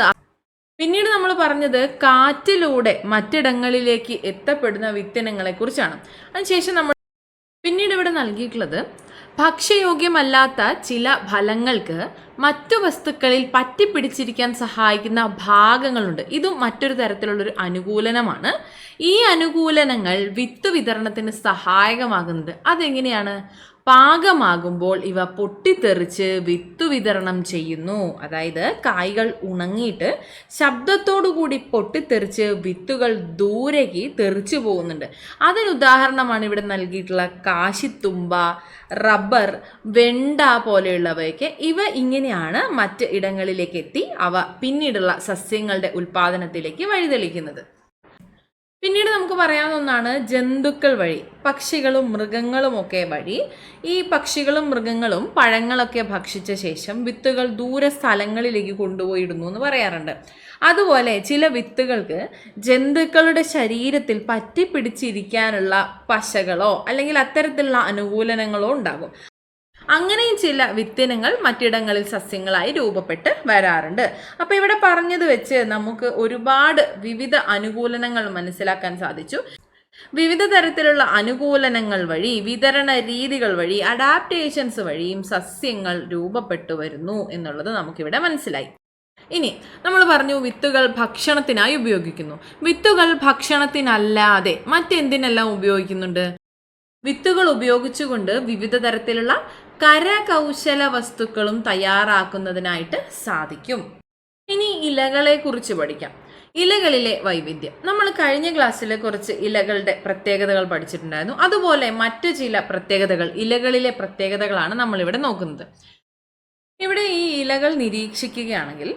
പിന്നീട് നമ്മൾ പറഞ്ഞത് കാറ്റിലൂടെ മറ്റിടങ്ങളിലേക്ക് എത്തപ്പെടുന്ന വിത്തിനങ്ങളെ കുറിച്ചാണ്. അതിനുശേഷം നമ്മൾ പിന്നീട് ഇവിടെ നൽകിയിട്ടുള്ളത് ഭക്ഷ്യയോഗ്യമല്ലാത്ത ചില ഫലങ്ങൾക്ക് മറ്റു വസ്തുക്കളിൽ പറ്റിപ്പിടിച്ചിരിക്കാൻ സഹായിക്കുന്ന ഭാഗങ്ങളുണ്ട്. ഇതും മറ്റൊരു തരത്തിലുള്ളൊരു അനുകൂലനമാണ്. ഈ അനുകൂലനങ്ങൾ വിത്ത് വിതരണത്തിന് സഹായകമാകുന്നത് അതെങ്ങനെയാണ്? പാകമാകുമ്പോൾ ഇവ പൊട്ടിത്തെറിച്ച് വിത്ത് വിതരണം ചെയ്യുന്നു. അതായത് കായ്കൾ ഉണങ്ങിയിട്ട് ശബ്ദത്തോടുകൂടി പൊട്ടിത്തെറിച്ച് വിത്തുകൾ ദൂരേക്ക് തെറിച്ചു പോകുന്നുണ്ട്. അതിനുദാഹരണമാണ് ഇവിടെ നൽകിയിട്ടുള്ള കാശിത്തുമ്പ, റബ്ബർ, വെണ്ട പോലെയുള്ളവയൊക്കെ. ഇവ ഇങ്ങനെയാണ് മറ്റ് ഇടങ്ങളിലേക്ക് എത്തി അവ പിന്നീടുള്ള സസ്യങ്ങളുടെ ഉൽപാദനത്തിലേക്ക് വഴിതെളിക്കുന്നത്. പിന്നീട് നമുക്ക് പറയാവുന്ന ഒന്നാണ് ജന്തുക്കൾ വഴി, പക്ഷികളും മൃഗങ്ങളും ഒക്കെ വഴി. ഈ പക്ഷികളും മൃഗങ്ങളും പഴങ്ങളൊക്കെ ഭക്ഷിച്ച ശേഷം വിത്തുകൾ ദൂര സ്ഥലങ്ങളിലേക്ക് കൊണ്ടുപോയിടുന്നു എന്ന് പറയാറുണ്ട്. അതുപോലെ ചില വിത്തുകൾക്ക് ജന്തുക്കളുടെ ശരീരത്തിൽ പറ്റിപ്പിടിച്ചിരിക്കാനുള്ള പശകളോ അല്ലെങ്കിൽ അത്തരത്തിലുള്ള അനുകൂലനങ്ങളോ ഉണ്ടാകും. അങ്ങനെയും ചില വിത്തിനങ്ങൾ മറ്റിടങ്ങളിൽ സസ്യങ്ങളായി രൂപപ്പെട്ട് വരാറുണ്ട്. അപ്പോൾ ഇവിടെ പറഞ്ഞത് വെച്ച് നമുക്ക് ഒരുപാട് വിവിധ അനുകൂലനങ്ങൾ മനസ്സിലാക്കാൻ സാധിച്ചു. വിവിധ തരത്തിലുള്ള അനുകൂലനങ്ങൾ വഴി, വിതരണ രീതികൾ വഴി, അഡാപ്റ്റേഷൻസ് വഴിയും സസ്യങ്ങൾ രൂപപ്പെട്ടു വരുന്നു എന്നുള്ളത് നമുക്കിവിടെ മനസ്സിലായി. ഇനി നമ്മൾ പറഞ്ഞു വിത്തുകൾ ഭക്ഷണത്തിനായി ഉപയോഗിക്കുന്നു. വിത്തുകൾ ഭക്ഷണത്തിനല്ലാതെ മറ്റെന്തിനെല്ലാം ഉപയോഗിക്കുന്നുണ്ട്? വിത്തുകൾ ഉപയോഗിച്ചുകൊണ്ട് വിവിധ തരത്തിലുള്ള കരകൗശല വസ്തുക്കളും തയ്യാറാക്കുന്നതിനായിട്ട് സാധിക്കും. ഇനി ഇലകളെ കുറിച്ച് പഠിക്കാം. ഇലകളിലെ വൈവിധ്യം. നമ്മൾ കഴിഞ്ഞ ക്ലാസ്സിൽ കുറച്ച് ഇലകളുടെ പ്രത്യേകതകൾ പഠിച്ചിട്ടുണ്ടായിരുന്നു. അതുപോലെ മറ്റു ചില പ്രത്യേകതകൾ, ഇലകളിലെ പ്രത്യേകതകളാണ് നമ്മളിവിടെ നോക്കുന്നത്. ഇവിടെ ഈ ഇലകൾ നിരീക്ഷിക്കുകയാണെങ്കിൽ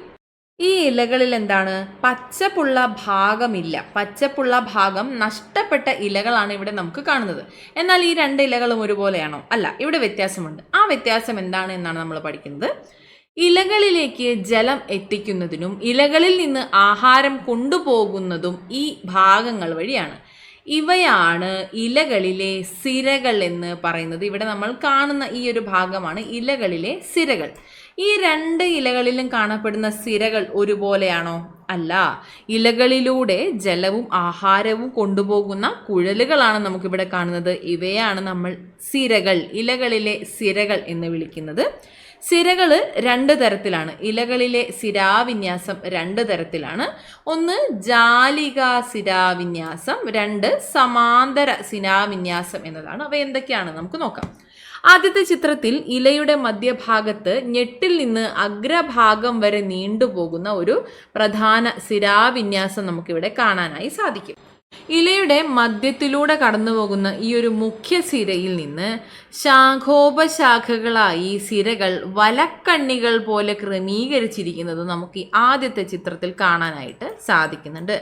ഈ ഇലകളിൽ എന്താണ്? പച്ചപ്പുള്ള ഭാഗമില്ല. പച്ചപ്പുള്ള ഭാഗം നഷ്ടപ്പെട്ട ഇലകളാണ് ഇവിടെ നമുക്ക് കാണുന്നത്. എന്നാൽ ഈ രണ്ട് ഇലകളും ഒരുപോലെയാണോ? അല്ല, ഇവിടെ വ്യത്യാസമുണ്ട്. ആ വ്യത്യാസം എന്താണ് എന്നാണ് നമ്മൾ പഠിക്കുന്നത്. ഇലകളിലേക്ക് ജലം എത്തിക്കുന്നതിനും ഇലകളിൽ നിന്ന് ആഹാരം കൊണ്ടുപോകുന്നതും ഈ ഭാഗങ്ങൾ വഴിയാണ്. ഇവയാണ് ഇലകളിലെ സിരകൾ എന്ന് പറയുന്നത്. ഇവിടെ നമ്മൾ കാണുന്ന ഈ ഒരു ഭാഗമാണ് ഇലകളിലെ സിരകൾ. ഈ രണ്ട് ഇലകളിലും കാണപ്പെടുന്ന സിരകൾ ഒരുപോലെയാണോ? അല്ല. ഇലകളിലൂടെ ജലവും ആഹാരവും കൊണ്ടുപോകുന്ന കുഴലുകളാണ് നമുക്കിവിടെ കാണുന്നത്. ഇവയാണ് നമ്മൾ സിരകൾ, ഇലകളിലെ സിരകൾ എന്ന് വിളിക്കുന്നത്. സിരകൾ രണ്ട് തരത്തിലാണ്. ഇലകളിലെ സിരാവിന്യാസം രണ്ട് തരത്തിലാണ്. ഒന്ന് ജാലികാ സിരാവിന്യാസം, രണ്ട് സമാന്തര സിരാവിന്യാസം എന്നതാണ്. അവ എന്തൊക്കെയാണ് നമുക്ക് നോക്കാം. ആദ്യത്തെ ചിത്രത്തിൽ ഇലയുടെ മധ്യഭാഗത്ത് ഞെട്ടിൽ നിന്ന് അഗ്രഭാഗം വരെ നീണ്ടുപോകുന്ന ഒരു പ്രധാന സിരാവിന്യാസം നമുക്കിവിടെ കാണാനായി സാധിക്കും. ഇലയുടെ മധ്യത്തിലൂടെ കടന്നു പോകുന്ന ഈ ഒരു മുഖ്യ സിരയിൽ നിന്ന് ശാഖോപശാഖകളായി സിരകൾ വലക്കണ്ണികൾ പോലെ ക്രമീകരിച്ചിരിക്കുന്നത് നമുക്ക് ഈ ആദ്യത്തെ ചിത്രത്തിൽ കാണാനായിട്ട് സാധിക്കുന്നുണ്ട്.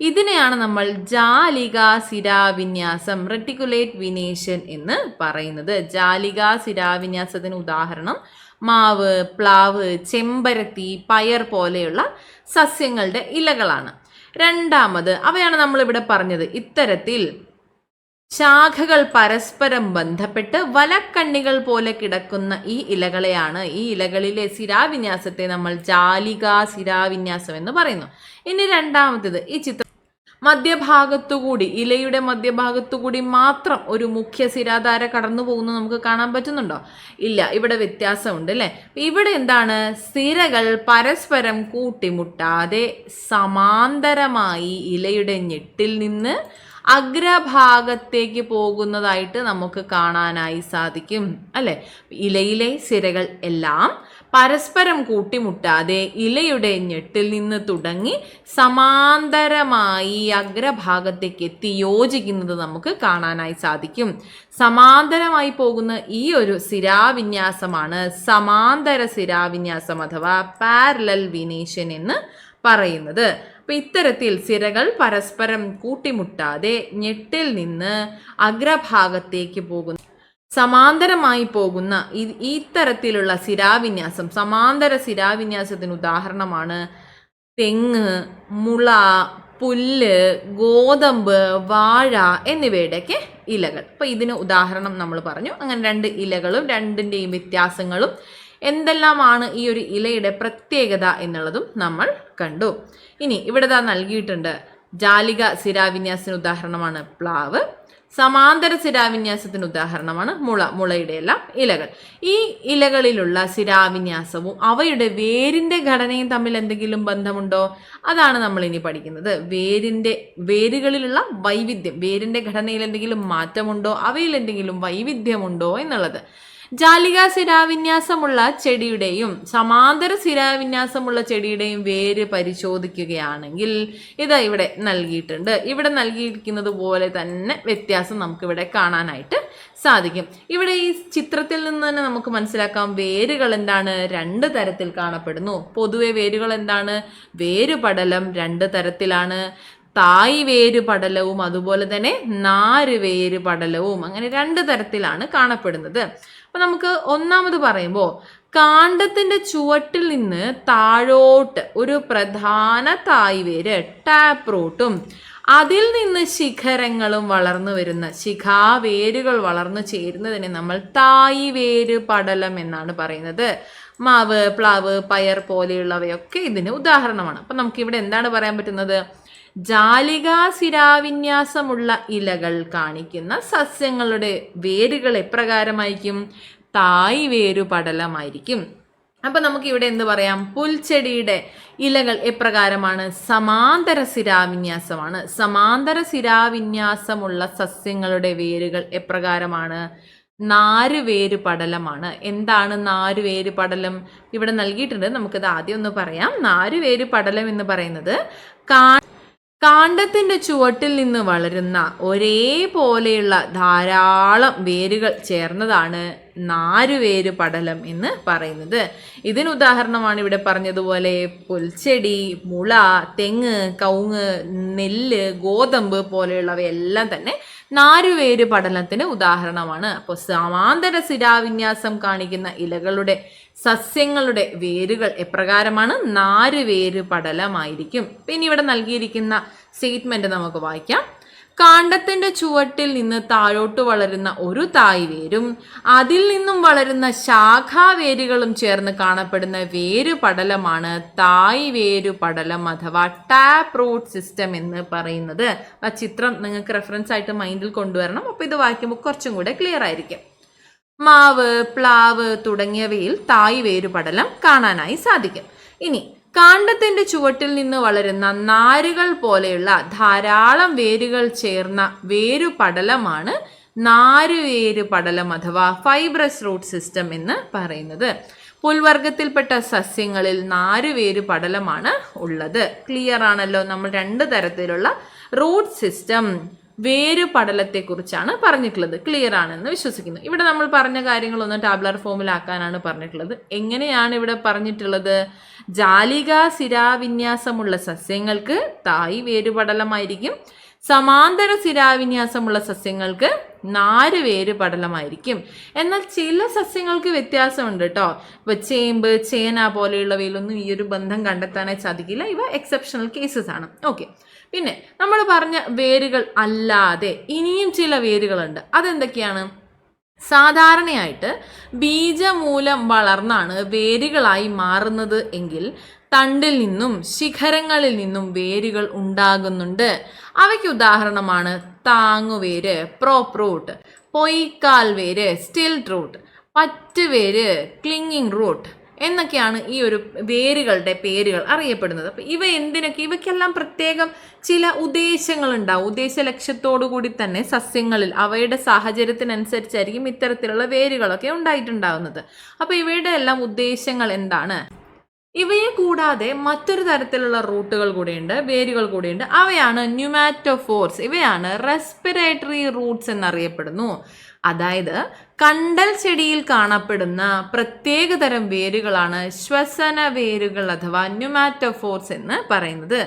ഇതിനെയാണ് നമ്മൾ ജാലികാ സിരാവിന്യാസം, റെട്ടിക്കുലേറ്റ് വിനേഷൻ എന്ന് പറയുന്നത്. ജാലികാ സിരാവിന്യാസത്തിന് ഉദാഹരണം മാവ്, പ്ലാവ്, ചെമ്പരത്തി, പയർ പോലെയുള്ള സസ്യങ്ങളുടെ ഇലകളാണ്. രണ്ടാമത് അവയാണ് നമ്മളിവിടെ പറഞ്ഞത്. ഇത്തരത്തിൽ ശാഖകൾ പരസ്പരം ബന്ധപ്പെട്ട് വലക്കണ്ണികൾ പോലെ കിടക്കുന്ന ഈ ഇലകളെയാണ്, ഈ ഇലകളിലെ സിരാവിന്യാസത്തെ നമ്മൾ ജാലികാ സിരാവിന്യാസം എന്ന് പറയുന്നു. ഇനി രണ്ടാമത്തേത്, ഈ ചിത്രം മധ്യഭാഗത്തുകൂടി, ഇലയുടെ മധ്യഭാഗത്തുകൂടി മാത്രം ഒരു മുഖ്യ സിരാധാര കടന്നു പോകുന്നത് നമുക്ക് കാണാൻ പറ്റുന്നുണ്ടോ? ഇല്ല, ഇവിടെ വ്യത്യാസമുണ്ട് അല്ലേ. ഇവിടെ എന്താണ്? സിരകൾ പരസ്പരം കൂട്ടിമുട്ടാതെ സമാന്തരമായി ഇലയുടെ ഞെട്ടിൽ നിന്ന് അഗ്രഭാഗത്തേക്ക് പോകുന്നതായിട്ട് നമുക്ക് കാണാനായി സാധിക്കും അല്ലേ. ഇലയിലെ സിരകൾ എല്ലാം പരസ്പരം കൂട്ടിമുട്ടാതെ ഇലയുടെ ഞെട്ടിൽ നിന്ന് തുടങ്ങി സമാന്തരമായി അഗ്രഭാഗത്തേക്ക് എത്തി യോജിക്കുന്നത് നമുക്ക് കാണാനായി സാധിക്കും. സമാന്തരമായി പോകുന്ന ഈ ഒരു സിരാവിന്യാസമാണ് സമാന്തര സിരാവിന്യാസം അഥവാ പാരലൽ വീനേഷൻ എന്ന് പറയുന്നത്. അപ്പൊ ഇത്തരത്തിൽ സിരകൾ പരസ്പരം കൂട്ടിമുട്ടാതെ ഞെട്ടിൽ നിന്ന് അഗ്രഭാഗത്തേക്ക് പോകുന്നു സമാന്തരമായി പോകുന്ന ഇത്തരത്തിലുള്ള സിരാവിന്യാസം, സമാന്തര സിരാവിന്യാസത്തിന് ഉദാഹരണമാണ് തെങ്ങ്, മുള, പുല്ല്, ഗോതമ്പ്, വാഴ എന്നിവയുടെയൊക്കെ ഇലകൾ. അപ്പൊ ഇതിന് ഉദാഹരണം നമ്മൾ പറഞ്ഞു. അങ്ങനെ രണ്ട് ഇലകളും രണ്ടിൻ്റെയും വ്യത്യാസങ്ങളും എന്തെല്ലാമാണ് ഈ ഒരു ഇലയുടെ പ്രത്യേകത എന്നുള്ളതും നമ്മൾ കണ്ടു. ഇനി ഇവിടെ നൽകിയിട്ടുണ്ട് ജാലിക സിരാവിന്യാസത്തിന് ഉദാഹരണമാണ് പ്ലാവ്, സമാന്തര സിരാവിന്യാസത്തിന് ഉദാഹരണമാണ് മുളയുടെ എല്ലാം ഇലകൾ. ഈ ഇലകളിലുള്ള സിരാവിന്യാസവും അവയുടെ വേരിന്റെ ഘടനയും തമ്മിൽ എന്തെങ്കിലും ബന്ധമുണ്ടോ? അതാണ് നമ്മൾ ഇനി പഠിക്കുന്നത്. വേരുകളിലുള്ള വൈവിധ്യം, വേരിന്റെ ഘടനയിൽ എന്തെങ്കിലും മാറ്റമുണ്ടോ, അവയിൽ എന്തെങ്കിലും വൈവിധ്യമുണ്ടോ എന്നുള്ളത്. ജാലിക സിരാവിന്യാസമുള്ള ചെടിയുടെയും സമാന്തര സിരാവിന്യാസമുള്ള ചെടിയുടെയും വേര് പരിശോധിക്കുകയാണെങ്കിൽ ഇത് ഇവിടെ നൽകിയിട്ടുണ്ട്. ഇവിടെ നൽകിയിരിക്കുന്നത് പോലെ തന്നെ വ്യത്യാസം നമുക്കിവിടെ കാണാനായിട്ട് സാധിക്കും. ഇവിടെ ഈ ചിത്രത്തിൽ നിന്ന് തന്നെ നമുക്ക് മനസ്സിലാക്കാം വേരുകൾ എന്താണ്, രണ്ട് തരത്തിൽ കാണപ്പെടുന്നു. പൊതുവെ വേരുകൾ എന്താണ്, വേരുപടലം രണ്ട് തരത്തിലാണ്. തായ് വേര് പടലവും അതുപോലെ തന്നെ നാര് വേര് പടലവും, അങ്ങനെ രണ്ട് തരത്തിലാണ് കാണപ്പെടുന്നത്. അപ്പൊ നമുക്ക് ഒന്നാമത് പറയുമ്പോൾ കാണ്ഡത്തിന്റെ ചുവട്ടിൽ നിന്ന് താഴോട്ട് ഒരു പ്രധാന തായ് വേര് ടാപ്പ് റൂട്ടും അതിൽ നിന്ന് ശിഖരങ്ങളും വളർന്നു വരുന്ന ശിഖാവേരുകൾ വളർന്നു ചേരുന്നതിനെ നമ്മൾ തായ് വേര് പടലം എന്നാണ് പറയുന്നത്. മാവ്, പ്ലാവ്, പയർ പോലെയുള്ളവയൊക്കെ ഇതിന് ഉദാഹരണമാണ്. അപ്പൊ നമുക്ക് ഇവിടെ എന്താണ് പറയാൻ പറ്റുന്നത്? ജാലിക സിരാവിന്യാസമുള്ള ഇലകൾ കാണിക്കുന്ന സസ്യങ്ങളുടെ വേരുകൾ എപ്രകാരമായിരിക്കും? തായ് വേരു പടലമായിരിക്കും. അപ്പൊ നമുക്ക് ഇവിടെ എന്ത് പറയാം? പുൽച്ചെടിയുടെ ഇലകൾ എപ്രകാരമാണ്? സമാന്തര സിരാവിന്യാസമാണ്. സമാന്തര സിരാവിന്യാസമുള്ള സസ്യങ്ങളുടെ വേരുകൾ എപ്രകാരമാണ്? നാരുവേര് പടലമാണ്. എന്താണ് നാരുവേര് പടലം? ഇവിടെ നൽകിയിട്ടുണ്ട്. നമുക്കത് ആദ്യം ഒന്ന് പറയാം. നാരുവേര് പടലം എന്ന് പറയുന്നത് കാണ്ഡത്തിന്റെ ചുവട്ടിൽ നിന്ന് വളരുന്ന ഒരേപോലെയുള്ള ധാരാളം വേരുകൾ ചേർന്നതാണ് നാരുവേര് പടലം എന്ന് പറയുന്നത്. ഇതിന് ഉദാഹരണമാണ് ഇവിടെ പറഞ്ഞതുപോലെ പുൽച്ചെടി, മുള, തെങ്ങ്, കവുങ്ങ്, നെല്ല്, ഗോതമ്പ് പോലെയുള്ളവയെല്ലാം തന്നെ നാരുവേര് പടലത്തിന് ഉദാഹരണമാണ്. അപ്പോൾ സമാന്തര സിരാവിന്യാസം കാണിക്കുന്ന ഇലകളുടെ സസ്യങ്ങളുടെ വേരുകൾ എപ്രകാരമാണ്? നാരുവേര് പടലമായിരിക്കും. പിന്നെ ഇവിടെ നൽകിയിരിക്കുന്ന സ്റ്റേറ്റ്മെന്റ് നമുക്ക് വായിക്കാം. കാണ്ഡത്തിന്റെ ചുവട്ടിൽ നിന്ന് താഴോട്ട് വളരുന്ന ഒരു തായ് വേരും അതിൽ നിന്നും വളരുന്ന ശാഖാവേരുകളും ചേർന്ന് കാണപ്പെടുന്ന വേരുപടലമാണ് തായ് വേരുപടലം അഥവാ ടാപ്പ് റൂട്ട് സിസ്റ്റം എന്ന് പറയുന്നത്. ആ ചിത്രം നിങ്ങൾക്ക് റെഫറൻസ് ആയിട്ട് മൈൻഡിൽ കൊണ്ടുവരണം. അപ്പോൾ ഇത് വായിക്കുമ്പോൾ കുറച്ചും കൂടെ ക്ലിയർ ആയിരിക്കും. മാവ്, പ്ലാവ് തുടങ്ങിയവയിൽ തായ് വേരുപടലം കാണാനായി സാധിക്കും. ഇനി കാണ്ഡത്തിന്റെ ചുവട്ടിൽ നിന്ന് വളരുന്ന നാരുകൾ പോലെയുള്ള ധാരാളം വേരുകൾ ചേർന്ന വേരുപടലമാണ് നാരുവേര് പടലം അഥവാ ഫൈബ്രസ് റൂട്ട് സിസ്റ്റം എന്ന് പറയുന്നത്. പുൽവർഗത്തിൽപ്പെട്ട സസ്യങ്ങളിൽ നാരുവേര് പടലമാണ് ഉള്ളത്. ക്ലിയർ ആണല്ലോ? നമ്മൾ രണ്ട് തരത്തിലുള്ള റൂട്ട് സിസ്റ്റം വേരുപടലത്തെക്കുറിച്ചാണ് പറഞ്ഞിട്ടുള്ളത്. ക്ലിയർ ആണെന്ന് വിശ്വസിക്കുന്നു. ഇവിടെ നമ്മൾ പറഞ്ഞ കാര്യങ്ങളൊന്നും ടാബ്ലർ ഫോമിലാക്കാനാണ് പറഞ്ഞിട്ടുള്ളത്. എങ്ങനെയാണ് ഇവിടെ പറഞ്ഞിട്ടുള്ളത്? ജാലിക സിരാവിന്യാസമുള്ള സസ്യങ്ങൾക്ക് തായ് വേരുപടലമായിരിക്കും, സമാന്തര സിരാവിന്യാസമുള്ള സസ്യങ്ങൾക്ക് നാരുവേര് പടലമായിരിക്കും. എന്നാൽ ചില സസ്യങ്ങൾക്ക് വ്യത്യാസമുണ്ട് കേട്ടോ. ഇപ്പോൾ ചേമ്പ്, ചേന പോലെയുള്ളവയിലൊന്നും ഈ ഒരു ബന്ധം കണ്ടെത്താനായി സാധിക്കില്ല. ഇവ എക്സെപ്ഷണൽ കേസസ് ആണ്. ഓക്കെ. പിന്നെ നമ്മൾ പറഞ്ഞ വേരുകൾ അല്ലാതെ ഇനിയും ചില വേരുകളുണ്ട്. അതെന്തൊക്കെയാണ്? സാധാരണയായിട്ട് ബീജമൂലം വളർന്നാണ് വേരുകളായി മാറുന്നത് എങ്കിൽ തണ്ടിൽ നിന്നും ശിഖരങ്ങളിൽ നിന്നും വേരുകൾ ഉണ്ടാകുന്നുണ്ട്. അവയ്ക്ക് ഉദാഹരണമാണ് താങ്ങുവേര്, പ്രോപ്പ് റൂട്ട്, പൊയ്ക്കാൽ വേര്, സ്റ്റിൽറ്റ് റൂട്ട്, പറ്റുവേര്, ക്ലിങ്ങിങ് റൂട്ട്, എന്നൊക്കെയാണ് ഈ ഒരു വേരുകളുടെ പേരുകൾ അറിയപ്പെടുന്നത്. അപ്പം ഇവയ്ക്കെല്ലാം പ്രത്യേകം ചില ഉദ്ദേശങ്ങളുണ്ടാവും. ഉദ്ദേശ ലക്ഷ്യത്തോടു കൂടി തന്നെ സസ്യങ്ങളിൽ അവയുടെ സാഹചര്യത്തിനനുസരിച്ചായിരിക്കും ഇത്തരത്തിലുള്ള വേരുകളൊക്കെ ഉണ്ടായിട്ടുണ്ടാവുന്നത്. അപ്പോൾ ഇവയുടെ എല്ലാം ഉദ്ദേശങ്ങൾ എന്താണ്? ഇവയെ കൂടാതെ മറ്റൊരു തരത്തിലുള്ള റൂട്ടുകൾ കൂടിയുണ്ട്, വേരുകൾ കൂടിയുണ്ട്. അവയാണ് ന്യൂമാറ്റോഫോർസ്. ഇവയാണ് റെസ്പിറേറ്ററി റൂട്ട്സ് എന്നറിയപ്പെടുന്നു. അതായത് കണ്ടൽ ചെടിയിൽ കാണപ്പെടുന്ന പ്രത്യേകതരം വേരുകളാണ് ശ്വസന വേരുകൾ അഥവാ ന്യൂമാറ്റോഫോർസ് എന്ന് പറയുന്നത്.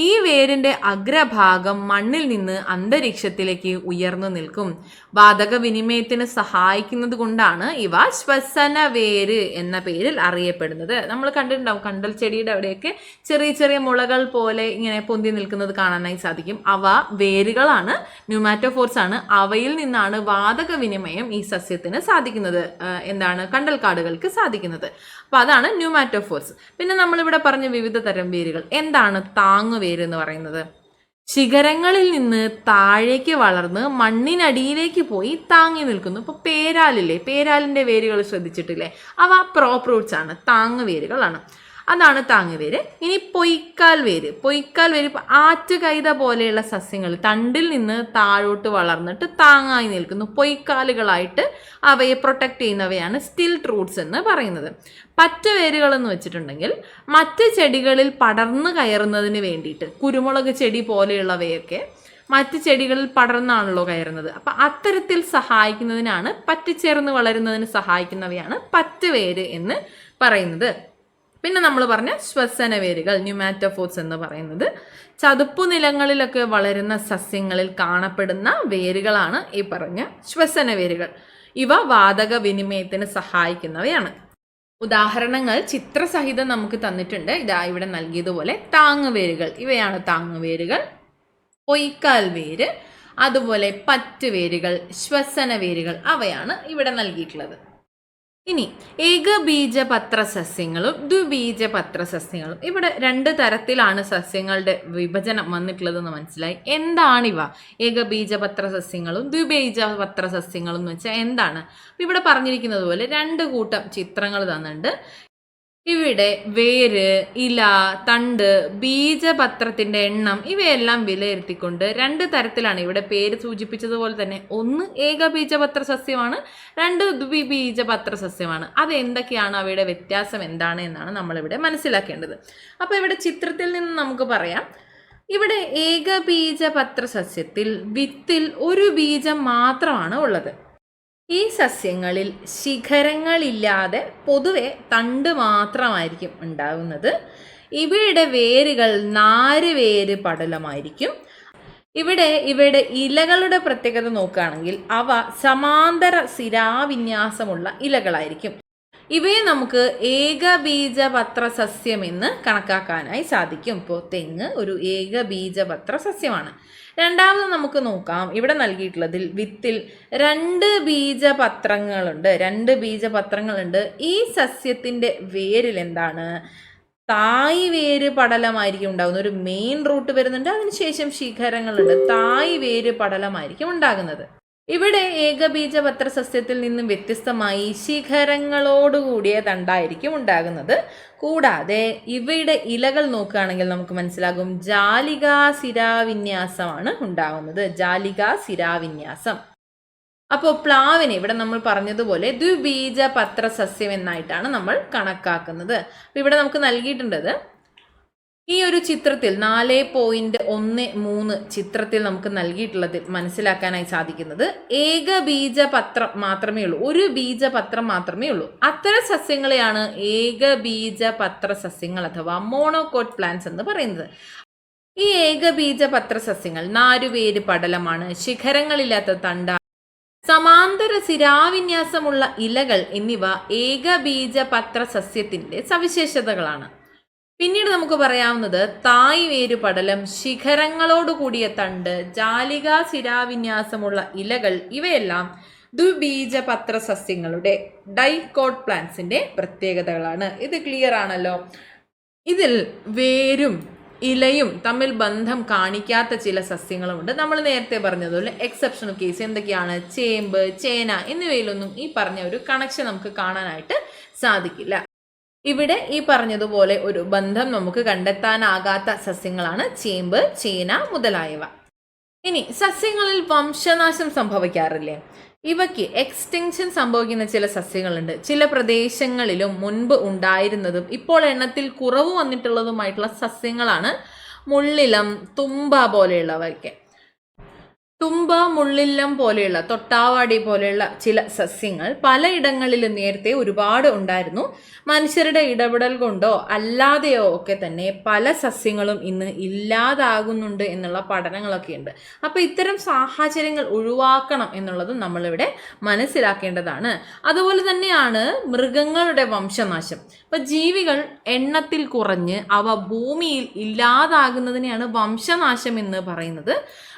ഈ വേരിൻ്റെ അഗ്രഭാഗം മണ്ണിൽ നിന്ന് അന്തരീക്ഷത്തിലേക്ക് ഉയർന്നു നിൽക്കും. വാതക വിനിമയത്തിന് സഹായിക്കുന്നത് കൊണ്ടാണ് ഇവ ശ്വസന വേര് എന്ന പേരിൽ അറിയപ്പെടുന്നത്. നമ്മൾ കണ്ടിട്ടുണ്ടാവും കണ്ടൽ ചെടിയുടെ അവിടെയൊക്കെ ചെറിയ ചെറിയ മുളകൾ പോലെ ഇങ്ങനെ പൊന്തി നിൽക്കുന്നത് കാണാനായി സാധിക്കും. അവ വേരുകളാണ്, ന്യൂമാറ്റോഫോർസ് ആണ്. അവയിൽ നിന്നാണ് വാതക വിനിമയം ഈ സസ്യത്തിന് സാധിക്കുന്നത്, കണ്ടൽ കാടുകൾക്ക് സാധിക്കുന്നത്. അപ്പോൾ അതാണ് ന്യൂമാറ്റോഫോർസ്. പിന്നെ നമ്മളിവിടെ പറഞ്ഞ വിവിധ തരം വേരുകൾ. എന്താണ് താങ്ങുവേര് എന്ന് പറയുന്നത്? ശിഖരങ്ങളിൽ നിന്ന് താഴേക്ക് വളർന്ന് മണ്ണിനടിയിലേക്ക് പോയി താങ്ങി നിൽക്കുന്നു. ഇപ്പോൾ പേരാലില്ലേ, പേരാലിൻ്റെ വേരുകൾ ശ്രദ്ധിച്ചിട്ടില്ലേ? അവ പ്രോപ്പ് റൂട്ട്സ് ആണ്, താങ്ങുവേരുകളാണ്. അതാണ് താങ്ങുവേര്. ഇനി പൊയ്ക്കാൽ വേര്. ഇപ്പോൾ ആറ്റുകൈത പോലെയുള്ള സസ്യങ്ങൾ തണ്ടിൽ നിന്ന് താഴോട്ട് വളർന്നിട്ട് താങ്ങായി നിൽക്കുന്നു. പൊയ്ക്കാലുകളായിട്ട് അവയെ പ്രൊട്ടക്റ്റ് ചെയ്യുന്നവയാണ് സ്റ്റിൽറ്റ് റൂട്ട്സ് എന്ന് പറയുന്നത്. പറ്റുവേരുകൾ എന്ന് വെച്ചിട്ടുണ്ടെങ്കിൽ മറ്റ് ചെടികളിൽ പടർന്നു കയറുന്നതിന് വേണ്ടിയിട്ട്, കുരുമുളക് ചെടി പോലെയുള്ളവയൊക്കെ മറ്റ് ചെടികളിൽ പടർന്നാണല്ലോ കയറുന്നത്. അപ്പം അത്തരത്തിൽ സഹായിക്കുന്നതിനാണ്, പറ്റിച്ചേർന്ന് വളരുന്നതിന് സഹായിക്കുന്നവയാണ് പറ്റുവേര് എന്ന് പറയുന്നത്. പിന്നെ നമ്മൾ പറഞ്ഞ ശ്വസന വേരുകൾ, ന്യൂമാറ്റോഫോർസ് എന്ന് പറയുന്നത് ചതുപ്പു നിലങ്ങളിലൊക്കെ വളരുന്ന സസ്യങ്ങളിൽ കാണപ്പെടുന്ന വേരുകളാണ് ഈ പറഞ്ഞ ശ്വസന വേരുകൾ. ഇവ വാതക വിനിമയത്തിന് സഹായിക്കുന്നവയാണ്. ഉദാഹരണങ്ങൾ ചിത്രസഹിതം നമുക്ക് തന്നിട്ടുണ്ട്. ഇതാ ഇവിടെ നൽകിയതുപോലെ താങ്ങുവേരുകൾ. ഇവയാണ് താങ്ങുവേരുകൾ, പൊയ്ക്കാൽ വേര്, അതുപോലെ പറ്റുവേരുകൾ, ശ്വസന വേരുകൾ. അവയാണ് ഇവിടെ നൽകിയിട്ടുള്ളത്. ഇനി ഏകബീജപത്ര സസ്യങ്ങളും ദ്വിബീജപത്ര സസ്യങ്ങളും. ഇവിടെ 2 തരത്തിലാണ് സസ്യങ്ങളുടെ വിഭജനം വന്നിട്ടുള്ളതെന്ന് മനസ്സിലായി. എന്താണിവ? ഏകബീജപത്ര സസ്യങ്ങളും ദ്വിബീജപത്ര സസ്യങ്ങളും എന്ന് വെച്ചാൽ എന്താണ്? ഇവിടെ പറഞ്ഞിരിക്കുന്നത് പോലെ 2 കൂട്ടം ചിത്രങ്ങൾ തന്നിട്ടുണ്ട്. ഇവിടെ വേര്, ഇല, തണ്ട്, ബീജപത്രത്തിൻ്റെ എണ്ണം ഇവയെല്ലാം വിലയിരുത്തിക്കൊണ്ട് 2 തരത്തിലാണ്. ഇവിടെ പേര് സൂചിപ്പിച്ചതുപോലെ തന്നെ 1 ഏകബീജപത്ര സസ്യമാണ്, 2 ദ്വിബീജപത്ര സസ്യമാണ്. അത് എന്തൊക്കെയാണ്, അവയുടെ വ്യത്യാസം എന്താണ് എന്നാണ് നമ്മളിവിടെ മനസ്സിലാക്കേണ്ടത്. അപ്പോൾ ഇവിടെ ചിത്രത്തിൽ നിന്ന് നമുക്ക് പറയാം, ഇവിടെ ഏകബീജപത്ര സസ്യത്തിൽ വിത്തിൽ ഒരു ബീജം മാത്രമാണ് ഉള്ളത്. ഈ സസ്യങ്ങളിൽ ശിഖരങ്ങളില്ലാതെ പൊതുവെ തണ്ട് മാത്രമായിരിക്കും ഉണ്ടാകുന്നത്. ഇവയുടെ വേരുകൾ നാരുവേര് പടലമായിരിക്കും. ഇവയുടെ ഇലകളുടെ പ്രത്യേകത നോക്കുകയാണെങ്കിൽ അവ സമാന്തര സിരാവിന്യാസമുള്ള ഇലകളായിരിക്കും. ഇവയെ നമുക്ക് ഏകബീജപത്ര സസ്യം എന്ന് കണക്കാക്കാനായി സാധിക്കും. ഇപ്പോൾ തെങ്ങ് ഒരു ഏകബീജപത്ര സസ്യമാണ്. രണ്ടാമത് നമുക്ക് നോക്കാം, ഇവിടെ നൽകിയിട്ടുള്ളതിൽ വിത്തിൽ 2 ബീജപത്രങ്ങളുണ്ട്. 2 ബീജപത്രങ്ങളുണ്ട്. ഈ സസ്യത്തിൻ്റെ വേരിൽ എന്താണ്? തായ് വേര് പടലമായിരിക്കും ഉണ്ടാകുന്നത്. ഒരു മെയിൻ റൂട്ട് വരുന്നുണ്ട്, അതിനുശേഷം ശിഖരങ്ങളുണ്ട്. തായ് വേര് പടലമായിരിക്കും ഉണ്ടാകുന്നത്. ഇവിടെ ഏകബീജപത്ര സസ്യത്തിൽ നിന്നും വ്യത്യസ്തമായി ശിഖരങ്ങളോടുകൂടിയ തണ്ടായിരിക്കും ഉണ്ടാകുന്നത്. കൂടാതെ ഇവയുടെ ഇലകൾ നോക്കുകയാണെങ്കിൽ നമുക്ക് മനസ്സിലാകും ജാലികാ സിരാവിന്യാസമാണ് ഉണ്ടാകുന്നത്. ജാലികാ സിരാവിന്യാസം. അപ്പോൾ പ്ലാവിനെ ഇവിടെ നമ്മൾ പറഞ്ഞതുപോലെ ദ്വിബീജപത്ര സസ്യം എന്നായിട്ടാണ് നമ്മൾ കണക്കാക്കുന്നത്. അപ്പോൾ ഇവിടെ നമുക്ക് നൽകിയിട്ടുള്ളത് ഈ ഒരു ചിത്രത്തിൽ 4.13 ചിത്രത്തിൽ നമുക്ക് നൽകിയിട്ടുള്ളതിൽ മനസ്സിലാക്കാനായി സാധിക്കുന്നത് ഏകബീജപത്രം മാത്രമേ ഉള്ളൂ, ഒരു ബീജപത്രം മാത്രമേ ഉള്ളൂ. അത്തരം സസ്യങ്ങളെയാണ് ഏകബീജപത്ര സസ്യങ്ങൾ അഥവാ മോണോകോട്ട് പ്ലാന്റ്സ് എന്ന് പറയുന്നത്. ഈ ഏകബീജപത്ര സസ്യങ്ങൾ നാരുവേര് പടലമാണ്, ശിഖരങ്ങളില്ലാത്ത തണ്ട, സമാന്തര സിരാവിന്യാസമുള്ള ഇലകൾ എന്നിവ ഏകബീജപത്ര സസ്യത്തിന്റെ സവിശേഷതകളാണ്. പിന്നീട് നമുക്ക് പറയാവുന്നത് തായ് വേര് പടലം, ശിഖരങ്ങളോട് കൂടിയ തണ്ട്, ജാലികാ സിരാവിന്യാസമുള്ള ഇലകൾ ഇവയെല്ലാം ദ്വിബീജപത്ര സസ്യങ്ങളുടെ ഡൈക്കോട്ട് പ്ലാന്റ്സിന്റെ പ്രത്യേകതകളാണ്. ഇത് ക്ലിയർ ആണല്ലോ. ഇതിൽ വേരും ഇലയും തമ്മിൽ ബന്ധം കാണിക്കാത്ത ചില സസ്യങ്ങളുമുണ്ട്. നമ്മൾ നേരത്തെ പറഞ്ഞതുപോലെ എക്സെപ്ഷണൽ കേസ് എന്തൊക്കെയാണ്? ചേമ്പ്, ചേന എന്നിവയിലൊന്നും ഈ പറഞ്ഞ ഒരു കണക്ഷൻ നമുക്ക് കാണാനായിട്ട് സാധിക്കില്ല. ഇവിടെ ഈ പറഞ്ഞതുപോലെ ഒരു ബന്ധം നമുക്ക് കണ്ടെത്താനാകാത്ത സസ്യങ്ങളാണ് ചേമ്പ്, ചേന മുതലായവ. ഇനി സസ്യങ്ങളിൽ വംശനാശം സംഭവിക്കാറില്ലേ? ഇവയ്ക്ക് എക്സ്റ്റിങ്ഷൻ സംഭവിക്കുന്ന ചില സസ്യങ്ങളുണ്ട്. ചില പ്രദേശങ്ങളിലും മുൻപ് ഉണ്ടായിരുന്നതും ഇപ്പോൾ എണ്ണത്തിൽ കുറവ് വന്നിട്ടുള്ളതുമായിട്ടുള്ള സസ്യങ്ങളാണ് മുള്ളിലം, തുമ്പ പോലെയുള്ളവയൊക്കെ. തുമ്പ, മുള്ളില്ലം പോലെയുള്ള, തൊട്ടാവാടി പോലെയുള്ള ചില സസ്യങ്ങൾ പലയിടങ്ങളിലും നേരത്തെ ഒരുപാട് ഉണ്ടായിരുന്നു. മനുഷ്യരുടെ ഇടപെടൽ കൊണ്ടോ അല്ലാതെയോ ഒക്കെ തന്നെ പല സസ്യങ്ങളും ഇന്ന് ഇല്ലാതാകുന്നുണ്ട് എന്നുള്ള പഠനങ്ങളൊക്കെ ഉണ്ട്. അപ്പോൾ ഇത്തരം സാഹചര്യങ്ങൾ ഒഴിവാക്കണം എന്നുള്ളത് നമ്മളിവിടെ മനസ്സിലാക്കേണ്ടതാണ്. അതുപോലെ തന്നെയാണ് മൃഗങ്ങളുടെ വംശനാശം. ഇപ്പം ജീവികൾ എണ്ണത്തിൽ കുറഞ്ഞ് അവ ഭൂമിയിൽ ഇല്ലാതാകുന്നതിനെയാണ് വംശനാശം എന്ന് പറയുന്നത്.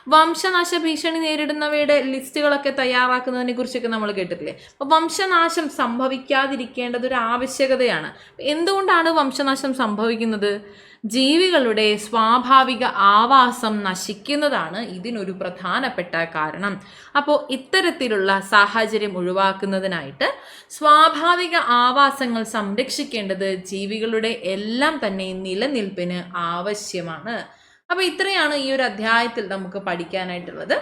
വംശനാശ ഭീഷണി നേരിടുന്നവയുടെ ലിസ്റ്റുകളൊക്കെ തയ്യാറാക്കുന്നതിനെ കുറിച്ചൊക്കെ നമ്മൾ കേട്ടിട്ടില്ലേ? അപ്പോൾ വംശനാശം സംഭവിക്കാതിരിക്കേണ്ടത് ഒരു ആവശ്യകതയാണ്. എന്തുകൊണ്ടാണ് വംശനാശം സംഭവിക്കുന്നത്? ജീവികളുടെ സ്വാഭാവിക ആവാസം നശിക്കുന്നതാണ് ഇതിനൊരു പ്രധാനപ്പെട്ട കാരണം. അപ്പോൾ ഇത്തരത്തിലുള്ള സാഹചര്യം ഒഴിവാക്കുന്നതിനായിട്ട് സ്വാഭാവിക ആവാസങ്ങൾ സംരക്ഷിക്കേണ്ടത് ജീവികളുടെ എല്ലാം തന്നെ നിലനിൽപ്പിന് ആവശ്യമാണ്. അപ്പോൾ ഇത്രയാണ് ഈ ഒരു അധ്യായത്തിൽ നമുക്ക് പഠിക്കാനായിട്ടുള്ളത്.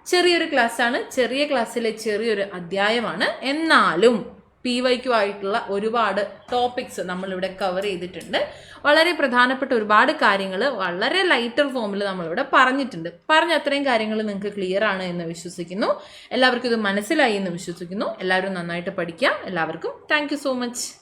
ചെറിയൊരു ക്ലാസ്സാണ്, ചെറിയ ക്ലാസ്സിലെ ചെറിയൊരു അധ്യായമാണ്. എന്നാലും PYQ ആയിട്ടുള്ള ഒരുപാട് ടോപ്പിക്സ് നമ്മളിവിടെ കവർ ചെയ്തിട്ടുണ്ട്. വളരെ പ്രധാനപ്പെട്ട ഒരുപാട് കാര്യങ്ങൾ വളരെ ലൈറ്റർ ഫോമിൽ നമ്മളിവിടെ പറഞ്ഞിട്ടുണ്ട്. പറഞ്ഞ അത്രയും കാര്യങ്ങൾ നിങ്ങൾക്ക് ക്ലിയർ ആണ് എന്ന് വിശ്വസിക്കുന്നു. എല്ലാവർക്കും ഇത് മനസ്സിലായി എന്ന് വിശ്വസിക്കുന്നു. എല്ലാവരും നന്നായിട്ട് പഠിക്കാം. എല്ലാവർക്കും താങ്ക് യു സോ മച്ച്.